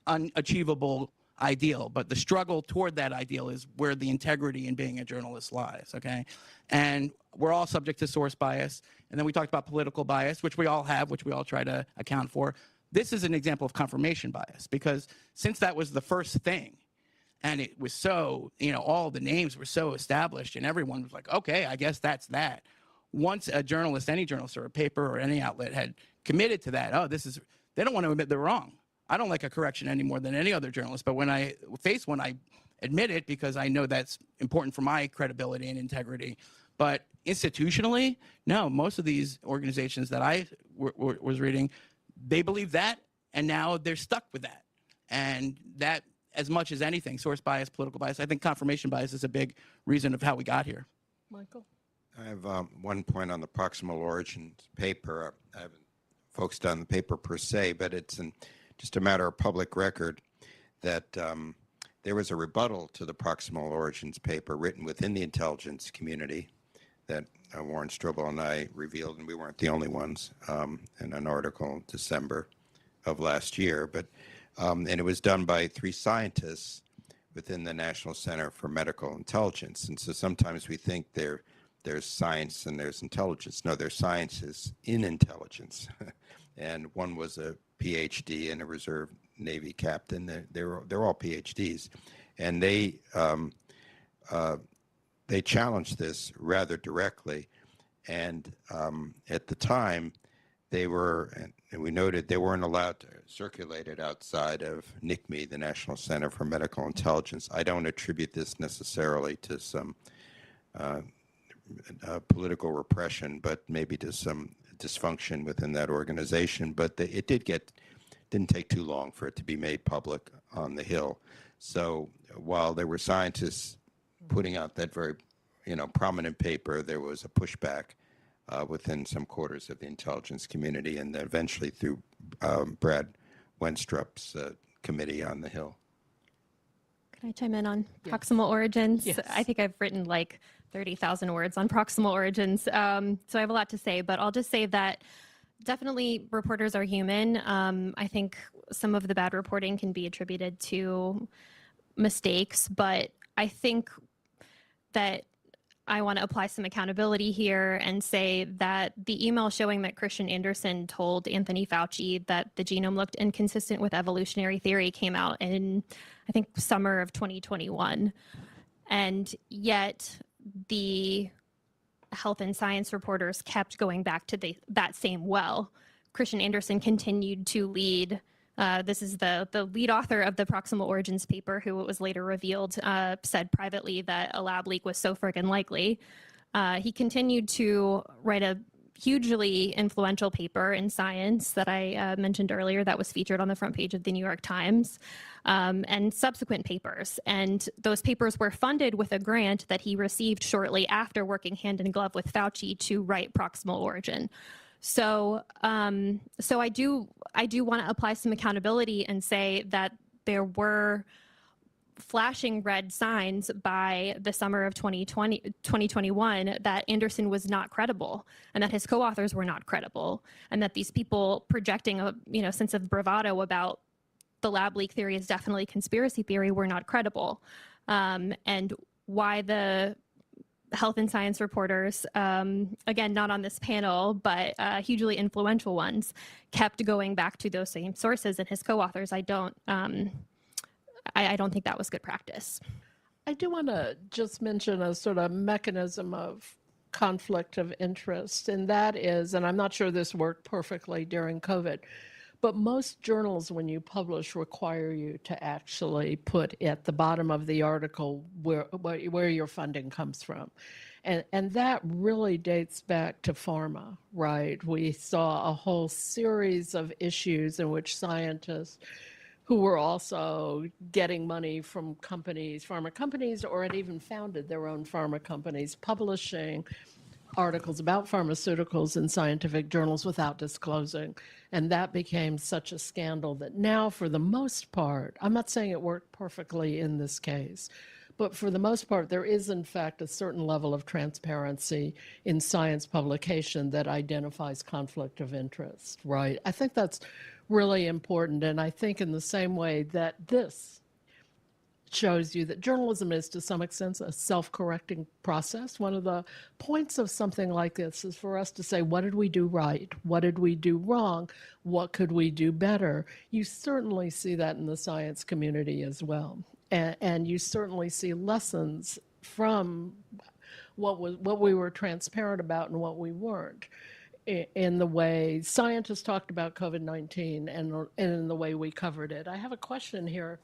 unachievable ideal, but the struggle toward that ideal is where the integrity in being a journalist lies, okay? And we're all subject to source bias. And then we talked about political bias, which we all have, which we all try to account for. This is an example of confirmation bias, because since that was the first thing, and it was so, all the names were so established and everyone was like, okay, I guess that's that. Once a journalist, any journalist or a paper or any outlet had committed to that, they don't want to admit they're wrong. I don't like a correction any more than any other journalist, but when I face one, I admit it because I know that's important for my credibility and integrity. But institutionally, no, most of these organizations that I was reading, they believe that, and now they're stuck with that. And that, as much as anything, source bias, political bias, I think confirmation bias is a big reason of how we got here. Michael? I have one point on the Proximal Origins paper. I haven't focused on the paper per se, but it's just a matter of public record that there was a rebuttal to the Proximal Origins paper written within the intelligence community that Warren Strobel and I revealed, and we weren't the only ones, in an article in December of last year. But and it was done by 3 scientists within the National Center for Medical Intelligence. And so sometimes we think there's science and there's intelligence. No, there's sciences in intelligence. And one was a PhD and a reserve Navy captain. They're all PhDs, and they challenged this rather directly. And at the time, they were, and we noted, they weren't allowed to circulate it outside of NCME, the National Center for Medical Intelligence. I don't attribute this necessarily to some political repression, but maybe to some dysfunction within that organization. But it didn't take too long for it to be made public on the Hill. So while there were scientists putting out that very prominent paper, there was a pushback within some quarters of the intelligence community, and eventually through Brad Wenstrup's committee on the Hill. Can I chime in on Proximal Origins? Yes. I think I've written like 30,000 words on Proximal Origins, so I have a lot to say, but I'll just say that definitely reporters are human. I think some of the bad reporting can be attributed to mistakes, but I think that I want to apply some accountability here and say that the email showing that Christian Andersen told Anthony Fauci that the genome looked inconsistent with evolutionary theory came out in, I think, summer of 2021. And yet the health and science reporters kept going back to that same well, Christian Anderson continued to lead. This is the lead author of the Proximal Origins paper, who it was later revealed said privately that a lab leak was so friggin' likely. He continued to write a hugely influential paper in Science that I mentioned earlier that was featured on the front page of the New York Times, and subsequent papers. And those papers were funded with a grant that he received shortly after working hand in glove with Fauci to write Proximal Origin. So, so I do want to apply some accountability and say that there were flashing red signs by the summer of 2021 that Anderson was not credible, and that his co-authors were not credible, and that these people projecting a sense of bravado about the lab leak theory is definitely conspiracy theory were not credible, and why the health and science reporters, again, not on this panel, but hugely influential ones, kept going back to those same sources and his co-authors. I don't think that was good practice. I do want to just mention a sort of mechanism of conflict of interest, and that is, and I'm not sure this worked perfectly during COVID, but most journals, when you publish, require you to actually put at the bottom of the article where your funding comes from. And that really dates back to pharma, right? We saw a whole series of issues in which scientists who were also getting money from companies, pharma companies, or had even founded their own pharma companies, publishing articles about pharmaceuticals in scientific journals without disclosing. And that became such a scandal that now, for the most part, I'm not saying it worked perfectly in this case, but for the most part, there is, in fact, a certain level of transparency in science publication that identifies conflict of interest, right? I think that's really important. And I think in the same way that this shows you that journalism is, to some extent, a self-correcting process. One of the points of something like this is for us to say, what did we do right? What did we do wrong? What could we do better? You certainly see that in the science community as well. And you certainly see lessons from what we were transparent about and what we weren't, in the way scientists talked about COVID-19 and in the way we covered it. I have a question here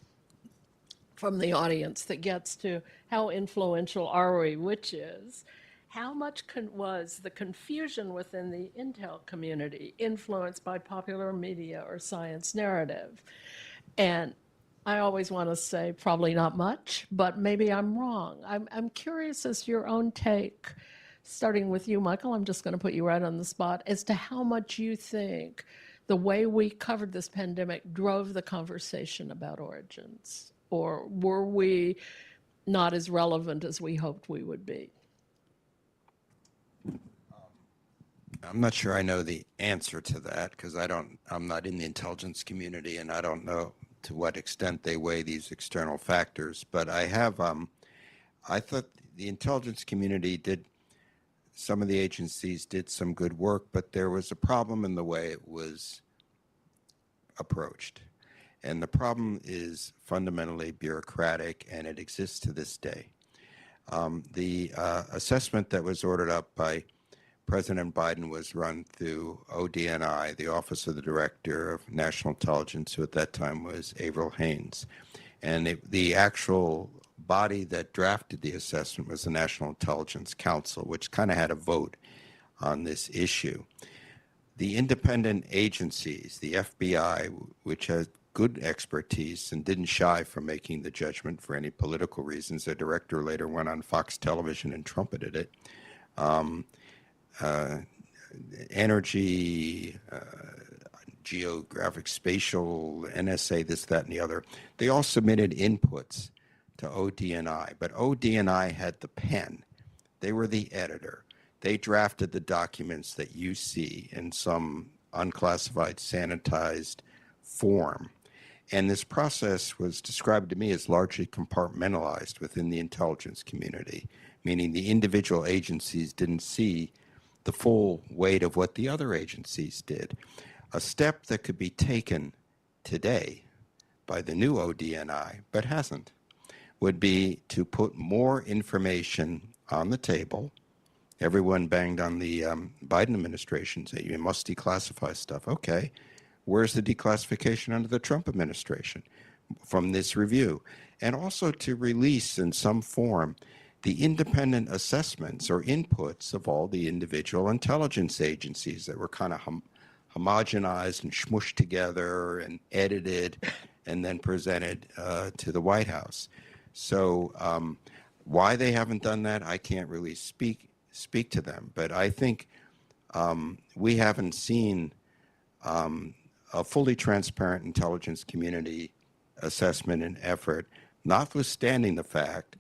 from the audience that gets to how influential are we, which is, how much was the confusion within the intel community influenced by popular media or science narrative? And I always want to say probably not much, but maybe I'm wrong. I'm curious as to your own take, starting with you, Michael. I'm just going to put you right on the spot, as to how much you think the way we covered this pandemic drove the conversation about origins. Or were we not as relevant as we hoped we would be? I'm not sure I know the answer to that, because I'm not in the intelligence community, and I don't know to what extent they weigh these external factors. But I thought the intelligence community some of the agencies did some good work, but there was a problem in the way it was approached. And the problem is fundamentally bureaucratic, and it exists to this day. The assessment that was ordered up by President Biden was run through ODNI, the Office of the Director of National Intelligence, who at that time was Avril Haines. And the actual body that drafted the assessment was the National Intelligence Council, which kind of had a vote on this issue. The independent agencies, the FBI, which has good expertise and didn't shy from making the judgment for any political reasons. The director later went on Fox Television and trumpeted it. Energy, geographic, spatial, NSA, this, that, and the other. They all submitted inputs to ODNI, but ODNI had the pen. They were the editor. They drafted the documents that you see in some unclassified, sanitized form. And this process was described to me as largely compartmentalized within the intelligence community, meaning the individual agencies didn't see the full weight of what the other agencies did. A step that could be taken today by the new ODNI, but hasn't, would be to put more information on the table everyone banged on the Biden administration, saying you must declassify stuff. Okay, where's the declassification under the Trump administration from this review? And also to release in some form the independent assessments or inputs of all the individual intelligence agencies that were kind of homogenized and smushed together and edited and then presented to the White House. So why they haven't done that, I can't really speak to them. But I think we haven't seen a fully transparent intelligence community assessment and effort, notwithstanding the fact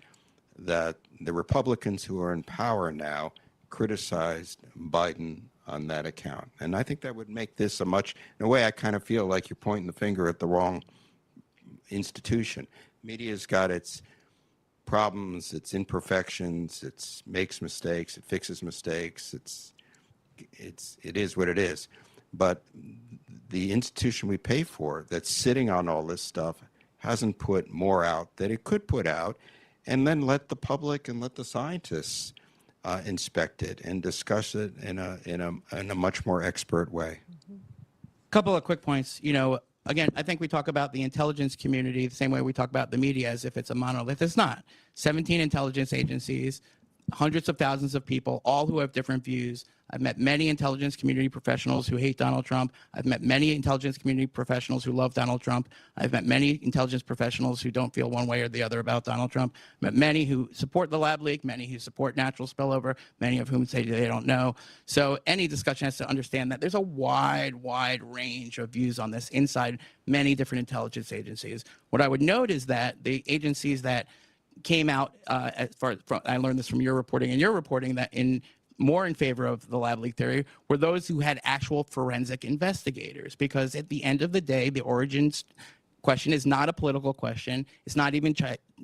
that the Republicans who are in power now criticized Biden on that account. And I think that would make this in a way, I kind of feel like you're pointing the finger at the wrong institution. Media's got its problems, its imperfections, it makes mistakes, it fixes mistakes, it is what it is. But the institution we pay for that's sitting on all this stuff hasn't put more out that it could put out, and then let the public and let the scientists inspect it and discuss it in a much more expert way. Couple of quick points. Again, I think we talk about the intelligence community the same way we talk about the media as if it's a monolith. It's not. 17 intelligence agencies, hundreds of thousands of people, all who have different views. I've met many intelligence community professionals who hate Donald Trump. I've met many intelligence community professionals who love Donald Trump. I've met many intelligence professionals who don't feel one way or the other about Donald Trump. I've met many who support the lab leak, many who support natural spillover, many of whom say they don't know. So any discussion has to understand that there's a wide range of views on this inside many different intelligence agencies. What I would note is that the agencies that came out, as far as I learned this from your reporting and your reporting, that more in favor of the lab leak theory were those who had actual forensic investigators, because at the end of the day, the origins question is not a political question. It's not even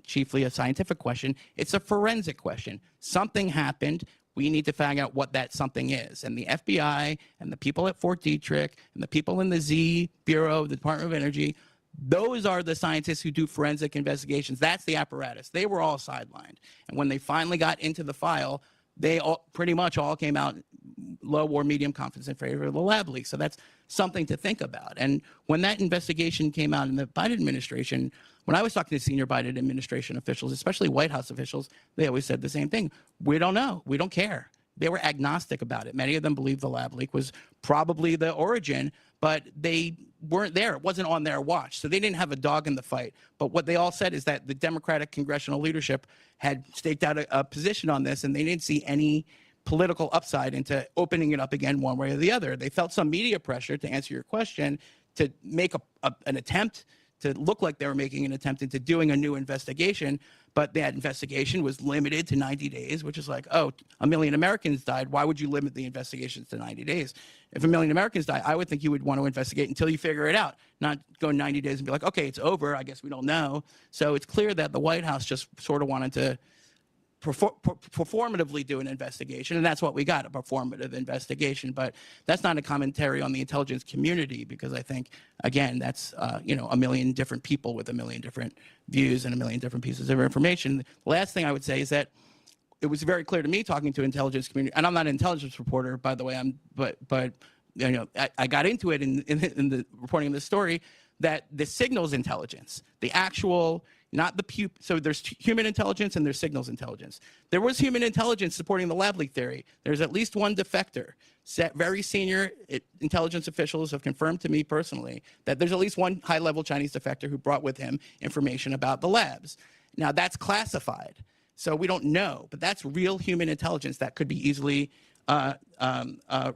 chiefly a scientific question. It's a forensic question. Something happened. We need to find out what that something is. And the FBI and the people at Fort Detrick and the people in the Z Bureau, the Department of Energy, those are the scientists who do forensic investigations. That's the apparatus. They were all sidelined. And when they finally got into the file, they pretty much all came out low or medium confidence in favor of the lab leak. So that's something to think about. And when that investigation came out in the Biden administration, when I was talking to senior Biden administration officials, especially White House officials, they always said the same thing. We don't know. We don't care. They were agnostic about it. Many of them believed the lab leak was probably the origin, but they weren't there. It wasn't on their watch. So they didn't have a dog in the fight. But what they all said is that the Democratic congressional leadership had staked out a position on this, and they didn't see any political upside into opening it up again one way or the other. They felt some media pressure, to answer your question, to make an attempt, to look like they were making an attempt into doing a new investigation, but that investigation was limited to 90 days, which is like, oh, 1 million Americans died. Why would you limit the investigations to 90 days? If 1 million Americans die, I would think you would want to investigate until you figure it out, not go 90 days and be like, okay, it's over. I guess we don't know. So it's clear that the White House just sort of wanted to performatively do an investigation, and that's what we got, a performative investigation. But that's not a commentary on the intelligence community, because I think, again, that's 1 million different people with 1 million different views and 1 million different pieces of information. The last thing I would say is that it was very clear to me, talking to intelligence community, and I'm not an intelligence reporter, by the way, I got into it in the reporting of this story, that the signals intelligence, the actual, not the so there's human intelligence and there's signals intelligence. There was human intelligence supporting the lab leak theory. There's at least one defector. Very senior intelligence officials have confirmed to me personally that there's at least one high-level Chinese defector who brought with him information about the labs. Now, that's classified, so we don't know, but that's real human intelligence that could be easily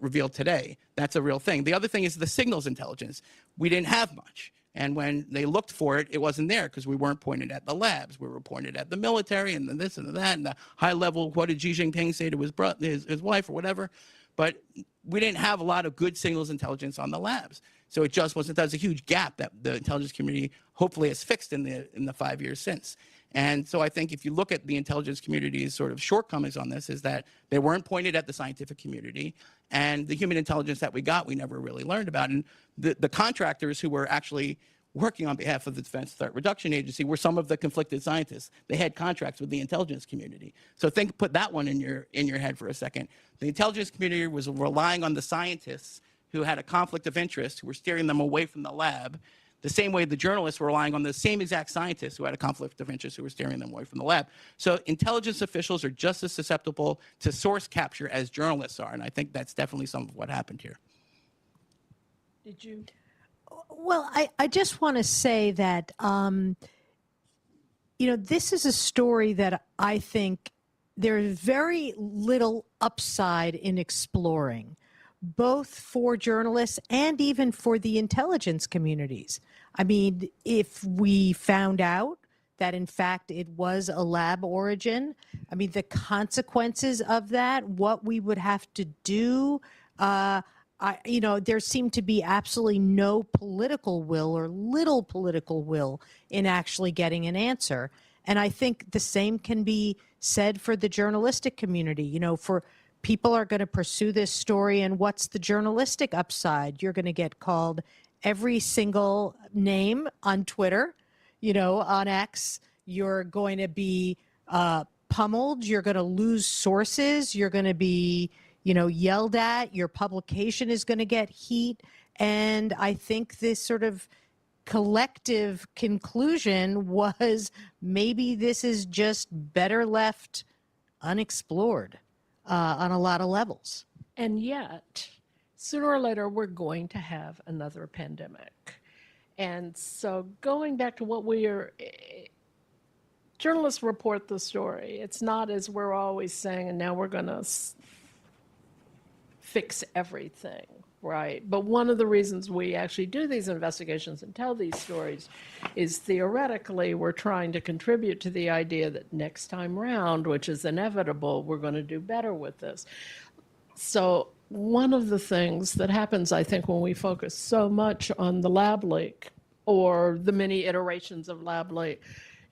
revealed today. That's a real thing. The other thing is the signals intelligence. We didn't have much. And when they looked for it, it wasn't there because we weren't pointed at the labs. We were pointed at the military and this and that and the high level, what did Xi Jinping say to his wife or whatever. But we didn't have a lot of good signals intelligence on the labs. So it just wasn't, there's a huge gap that the intelligence community hopefully has fixed in the 5 years since. And so I think if you look at the intelligence community's sort of shortcomings on this, is that they weren't pointed at the scientific community, and the human intelligence that we got, we never really learned about. And the contractors who were actually working on behalf of the Defense Threat Reduction Agency were some of the conflicted scientists. They had contracts with the intelligence community. So put that one in your head for a second. The intelligence community was relying on the scientists who had a conflict of interest, who were steering them away from the lab, the same way the journalists were relying on the same exact scientists who had a conflict of interest who were steering them away from the lab. So intelligence officials are just as susceptible to source capture as journalists are, and I think that's definitely some of what happened here. Did you? Well, I just want to say that, this is a story that I think there's very little upside in exploring, both for journalists and even for the intelligence communities. I mean, if we found out that, in fact, it was a lab origin, I mean, the consequences of that, what we would have to do, there seemed to be absolutely no political will or little political will in actually getting an answer. And I think the same can be said for the journalistic community. For people are going to pursue this story, and what's the journalistic upside? You're going to get called every single name on Twitter, on X. You're going to be pummeled. You're going to lose sources. You're going to be yelled at. Your publication is going to get heat. And I think this sort of collective conclusion was maybe this is just better left unexplored on a lot of levels. And yet, sooner or later, we're going to have another pandemic. And so going back to what journalists report the story. It's not as we're always saying, and now we're going to fix everything, right? But one of the reasons we actually do these investigations and tell these stories is theoretically we're trying to contribute to the idea that next time round, which is inevitable, we're going to do better with this. So one of the things that happens, I think, when we focus so much on the lab leak or the many iterations of lab leak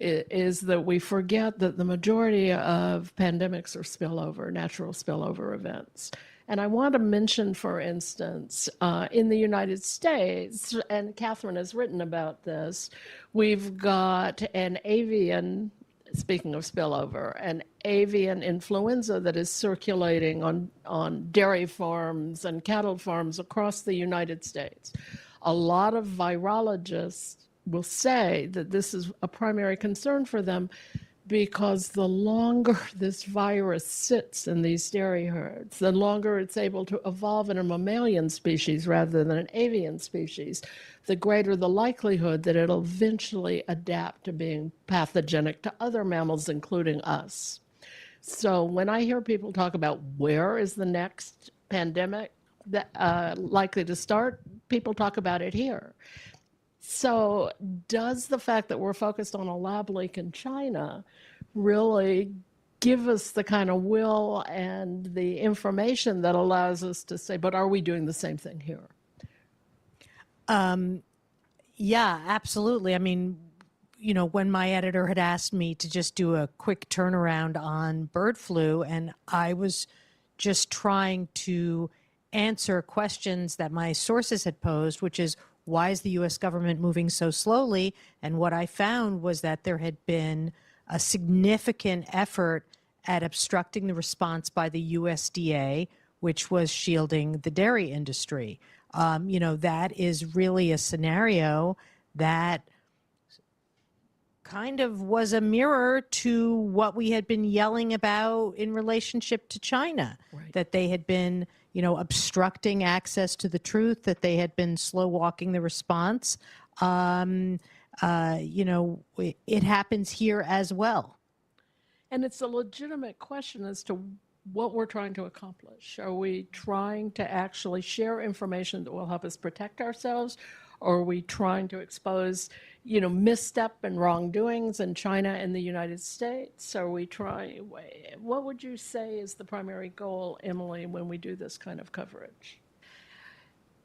is that we forget that the majority of pandemics are spillover, natural spillover events. And I want to mention, for instance, in the United States, and Katherine has written about this, we've got an avian, speaking of spillover, an avian influenza that is circulating on dairy farms and cattle farms across the United States. A lot of virologists will say that this is a primary concern for them because the longer this virus sits in these dairy herds, the longer it's able to evolve in a mammalian species rather than an avian species, the greater the likelihood that it'll eventually adapt to being pathogenic to other mammals, including us. So when I hear people talk about where is the next pandemic likely to start, people talk about it here. So does the fact that we're focused on a lab leak in China really give us the kind of will and the information that allows us to say, but are we doing the same thing here? Yeah, absolutely. I mean, when my editor had asked me to just do a quick turnaround on bird flu, and I was just trying to answer questions that my sources had posed, which is, why is the U.S. government moving so slowly? And what I found was that there had been a significant effort at obstructing the response by the USDA, which was shielding the dairy industry. That is really a scenario that kind of was a mirror to what we had been yelling about in relationship to China, right. That they had been obstructing access to the truth, that they had been slow walking the response. It happens here as well. And it's a legitimate question as to what we're trying to accomplish. Are we trying to actually share information that will help us protect ourselves? Or are we trying to expose, misstep and wrongdoings in China and the United States? Are we trying, what would you say is the primary goal, Emily, when we do this kind of coverage?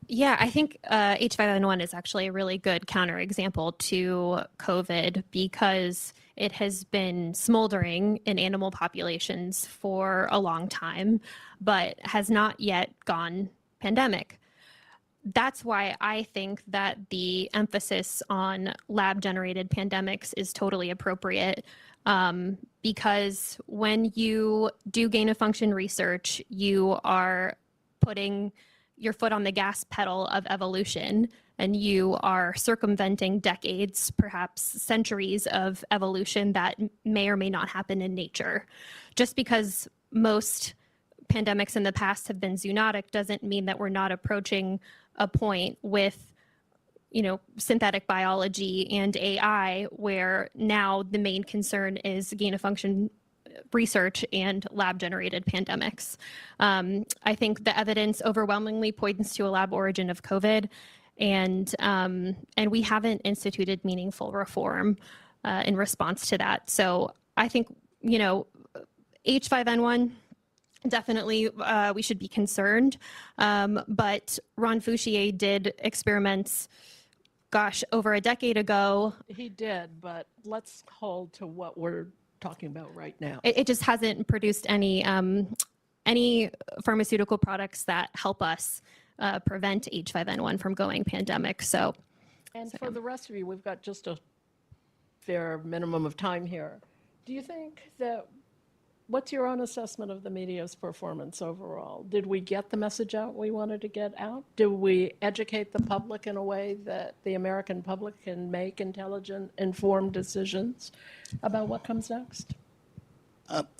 Yeah, I think H5N1 is actually a really good counterexample to COVID because it has been smoldering in animal populations for a long time, but has not yet gone pandemic. that's why I think that the emphasis on lab-generated pandemics is totally appropriate, because when you do gain-of-function research, you are putting your foot on the gas pedal of evolution, and you are circumventing decades, perhaps centuries of evolution that may or may not happen in nature. Just because most pandemics in the past have been zoonotic doesn't mean that we're not approaching a point with, synthetic biology and AI, where now the main concern is gain-of-function research and lab-generated pandemics. I think the evidence overwhelmingly points to a lab origin of COVID, and we haven't instituted meaningful reform in response to that. So I think, H5N1, definitely we should be concerned, but Ron Fouchier did experiments, over a decade ago. He did, but let's hold to what we're talking about right now. It just hasn't produced any pharmaceutical products that help us prevent H5N1 from going pandemic. So, For the rest of you, we've got just a fair minimum of time here. Do you think that, what's your own assessment of the media's performance overall? Did we get the message out we wanted to get out? Did we educate the public in a way that the American public can make intelligent, informed decisions about what comes next?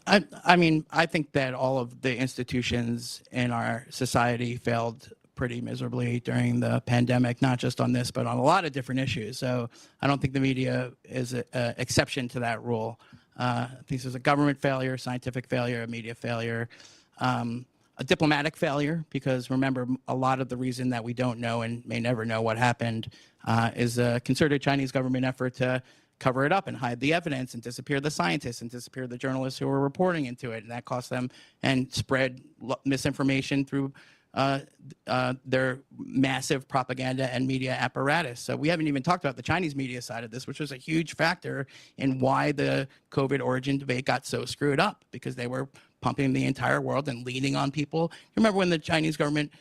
I think that all of the institutions in our society failed pretty miserably during the pandemic, not just on this, but on a lot of different issues. So I don't think the media is an exception to that rule. I think there's a government failure, scientific failure, a media failure, a diplomatic failure, because remember, a lot of the reason that we don't know and may never know what happened is a concerted Chinese government effort to cover it up and hide the evidence and disappear the scientists and disappear the journalists who were reporting into it. And that cost them and spread misinformation through their massive propaganda and media apparatus. So we haven't even talked about the Chinese media side of this, which was a huge factor in why the COVID origin debate got so screwed up, because they were pumping the entire world and leaning on people. Remember when the Chinese government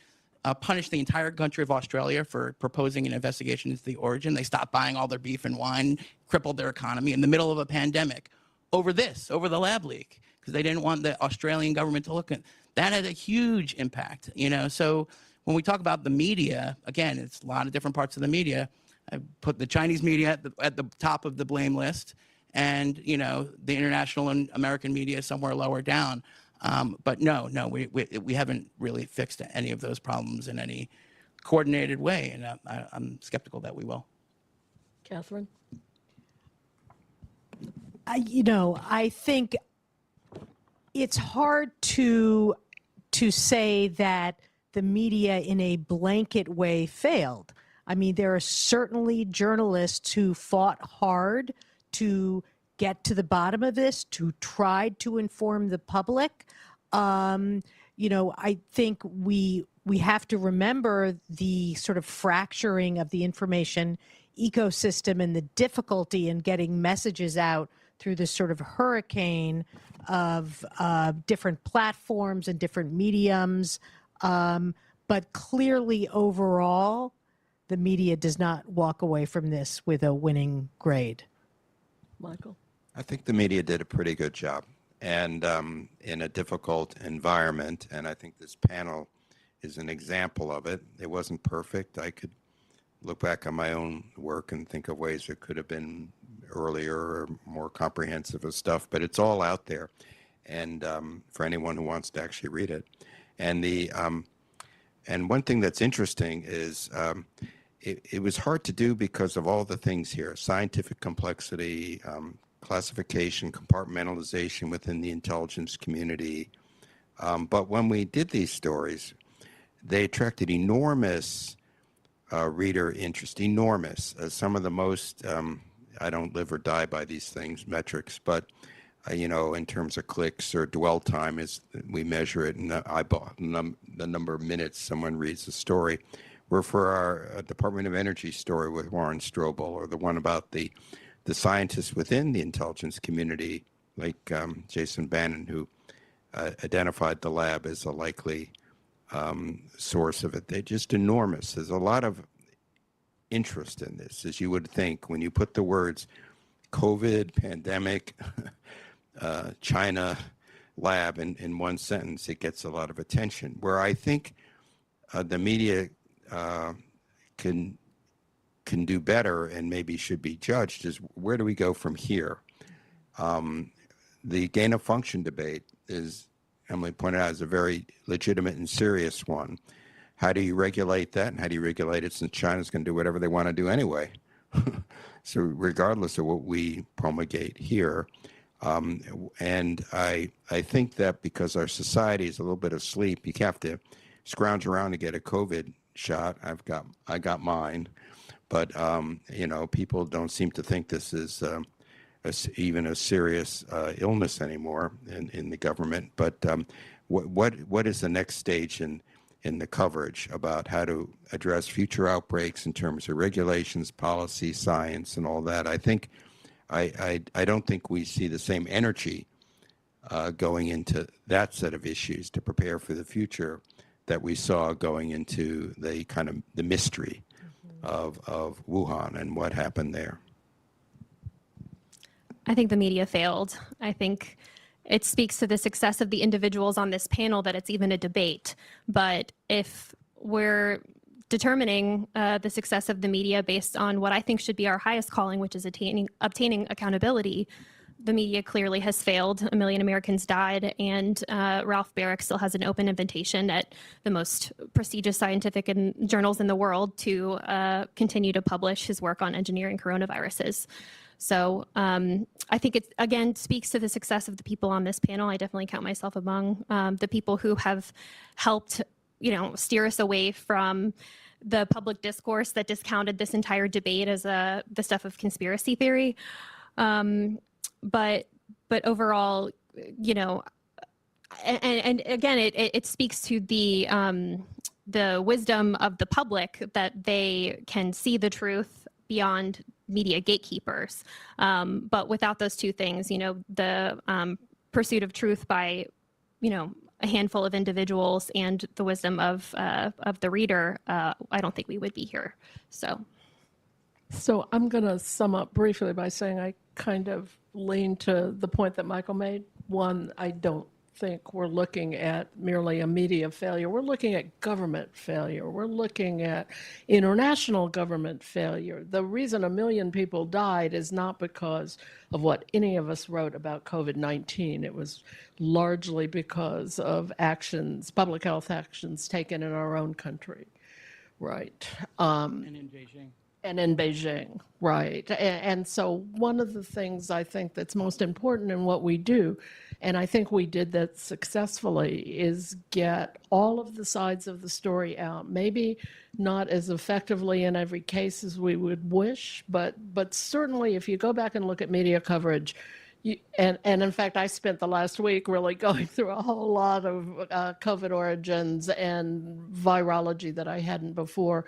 punished the entire country of Australia for proposing an investigation into the origin? They stopped buying all their beef and wine, crippled their economy in the middle of a pandemic over the lab leak, because they didn't want the Australian government to look at. That had a huge impact, So when we talk about the media, again, it's a lot of different parts of the media. I put the Chinese media at the top of the blame list, and the international and American media somewhere lower down. But no, we haven't really fixed any of those problems in any coordinated way, and I'm skeptical that we will. Katherine? I think it's hard to say that the media in a blanket way failed. I mean, there are certainly journalists who fought hard to get to the bottom of this, to try to inform the public. I think we have to remember the sort of fracturing of the information ecosystem and the difficulty in getting messages out through this sort of hurricane of different platforms and different mediums. But clearly, overall, the media does not walk away from this with a winning grade. Michael? I think the media did a pretty good job, and in a difficult environment, and I think this panel is an example of it. It wasn't perfect. I could look back on my own work and think of ways it could have been earlier or more comprehensive of stuff, but it's all out there, and for anyone who wants to actually read it. And and one thing that's interesting is it was hard to do because of all the things here: scientific complexity, classification, compartmentalization within the intelligence community. But when we did these stories, they attracted enormous reader interest, enormous. Some of the most, I don't live or die by these things, metrics, but in terms of clicks or dwell time, is we measure it in the number of minutes someone reads the story. We're for our Department of Energy story with Warren Strobel, or the one about the scientists within the intelligence community, like Jason Bannon, who identified the lab as a likely source of it. They're just enormous. There's a lot of interest in this, as you would think, when you put the words COVID, pandemic, China lab in one sentence, it gets a lot of attention. Where I think the media can do better and maybe should be judged is, where do we go from here? The gain of function debate, is Emily pointed out, is a very legitimate and serious one. How do you regulate that, and how do you regulate it since China's going to do whatever they want to do anyway? So regardless of what we promulgate here, and I think that because our society is a little bit asleep, you have to scrounge around to get a COVID shot. I got mine, but you know, people don't seem to think this is even a serious illness anymore in the government. But what is the next stage in the coverage about how to address future outbreaks in terms of regulations, policy, science, and all that? I think I don't think we see the same energy going into that set of issues to prepare for the future that we saw going into the kind of the mystery of Wuhan and what happened there. I think the media failed. I think it speaks to the success of the individuals on this panel that it's even a debate. But if we're determining the success of the media based on what I think should be our highest calling, which is obtaining accountability, the media clearly has failed. 1 million Americans died, and Ralph Barrick still has an open invitation at the most prestigious scientific journals in the world to continue to publish his work on engineering coronaviruses. So I think it, again, speaks to the success of the people on this panel. I definitely count myself among the people who have helped, steer us away from the public discourse that discounted this entire debate as the stuff of conspiracy theory. But overall, and again, it speaks to the wisdom of the public that they can see the truth beyond media gatekeepers. But without those two things, the pursuit of truth by, a handful of individuals and the wisdom of the reader, I don't think we would be here. So I'm going to sum up briefly by saying I kind of lean to the point that Michael made. One, I don't think we're looking at merely a media failure. We're looking at government failure. We're looking at international government failure. The reason 1 million people died is not because of what any of us wrote about COVID-19. It was largely because of actions, public health actions taken in our own country. Right. And in Beijing. And in Beijing, right. And so one of the things I think that's most important in what we do, and I think we did that successfully, is get all of the sides of the story out. Maybe not as effectively in every case as we would wish, but certainly if you go back and look at media coverage, and in fact, I spent the last week really going through a whole lot of COVID origins and virology that I hadn't before.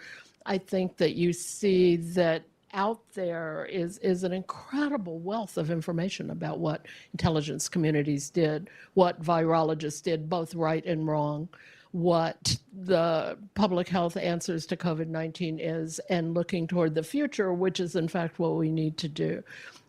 I think that you see that out there is an incredible wealth of information about what intelligence communities did, what virologists did, both right and wrong, what the public health answers to COVID-19 is, and looking toward the future, which is in fact what we need to do.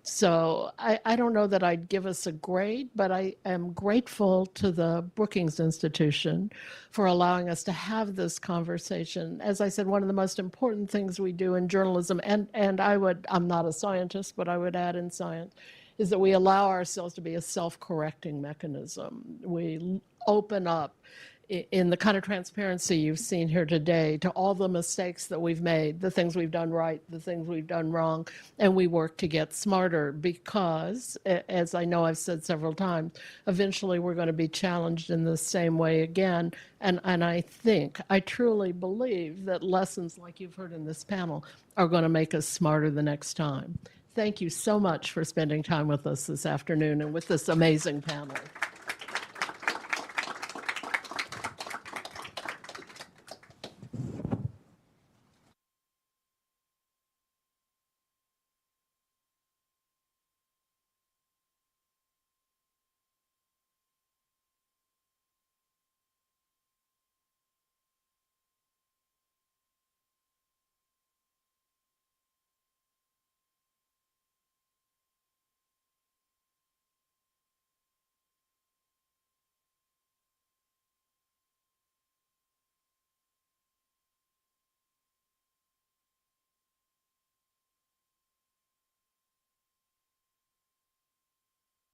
So I don't know that I'd give us a grade, but I am grateful to the Brookings Institution for allowing us to have this conversation. As I said, one of the most important things we do in journalism, and I'm not a scientist, but I would add in science, is that we allow ourselves to be a self-correcting mechanism. We open up in the kind of transparency you've seen here today to all the mistakes that we've made, the things we've done right, the things we've done wrong, and we work to get smarter because, as I know I've said several times, eventually we're going to be challenged in the same way again. And I truly believe that lessons like you've heard in this panel are going to make us smarter the next time. Thank you so much for spending time with us this afternoon and with this amazing panel.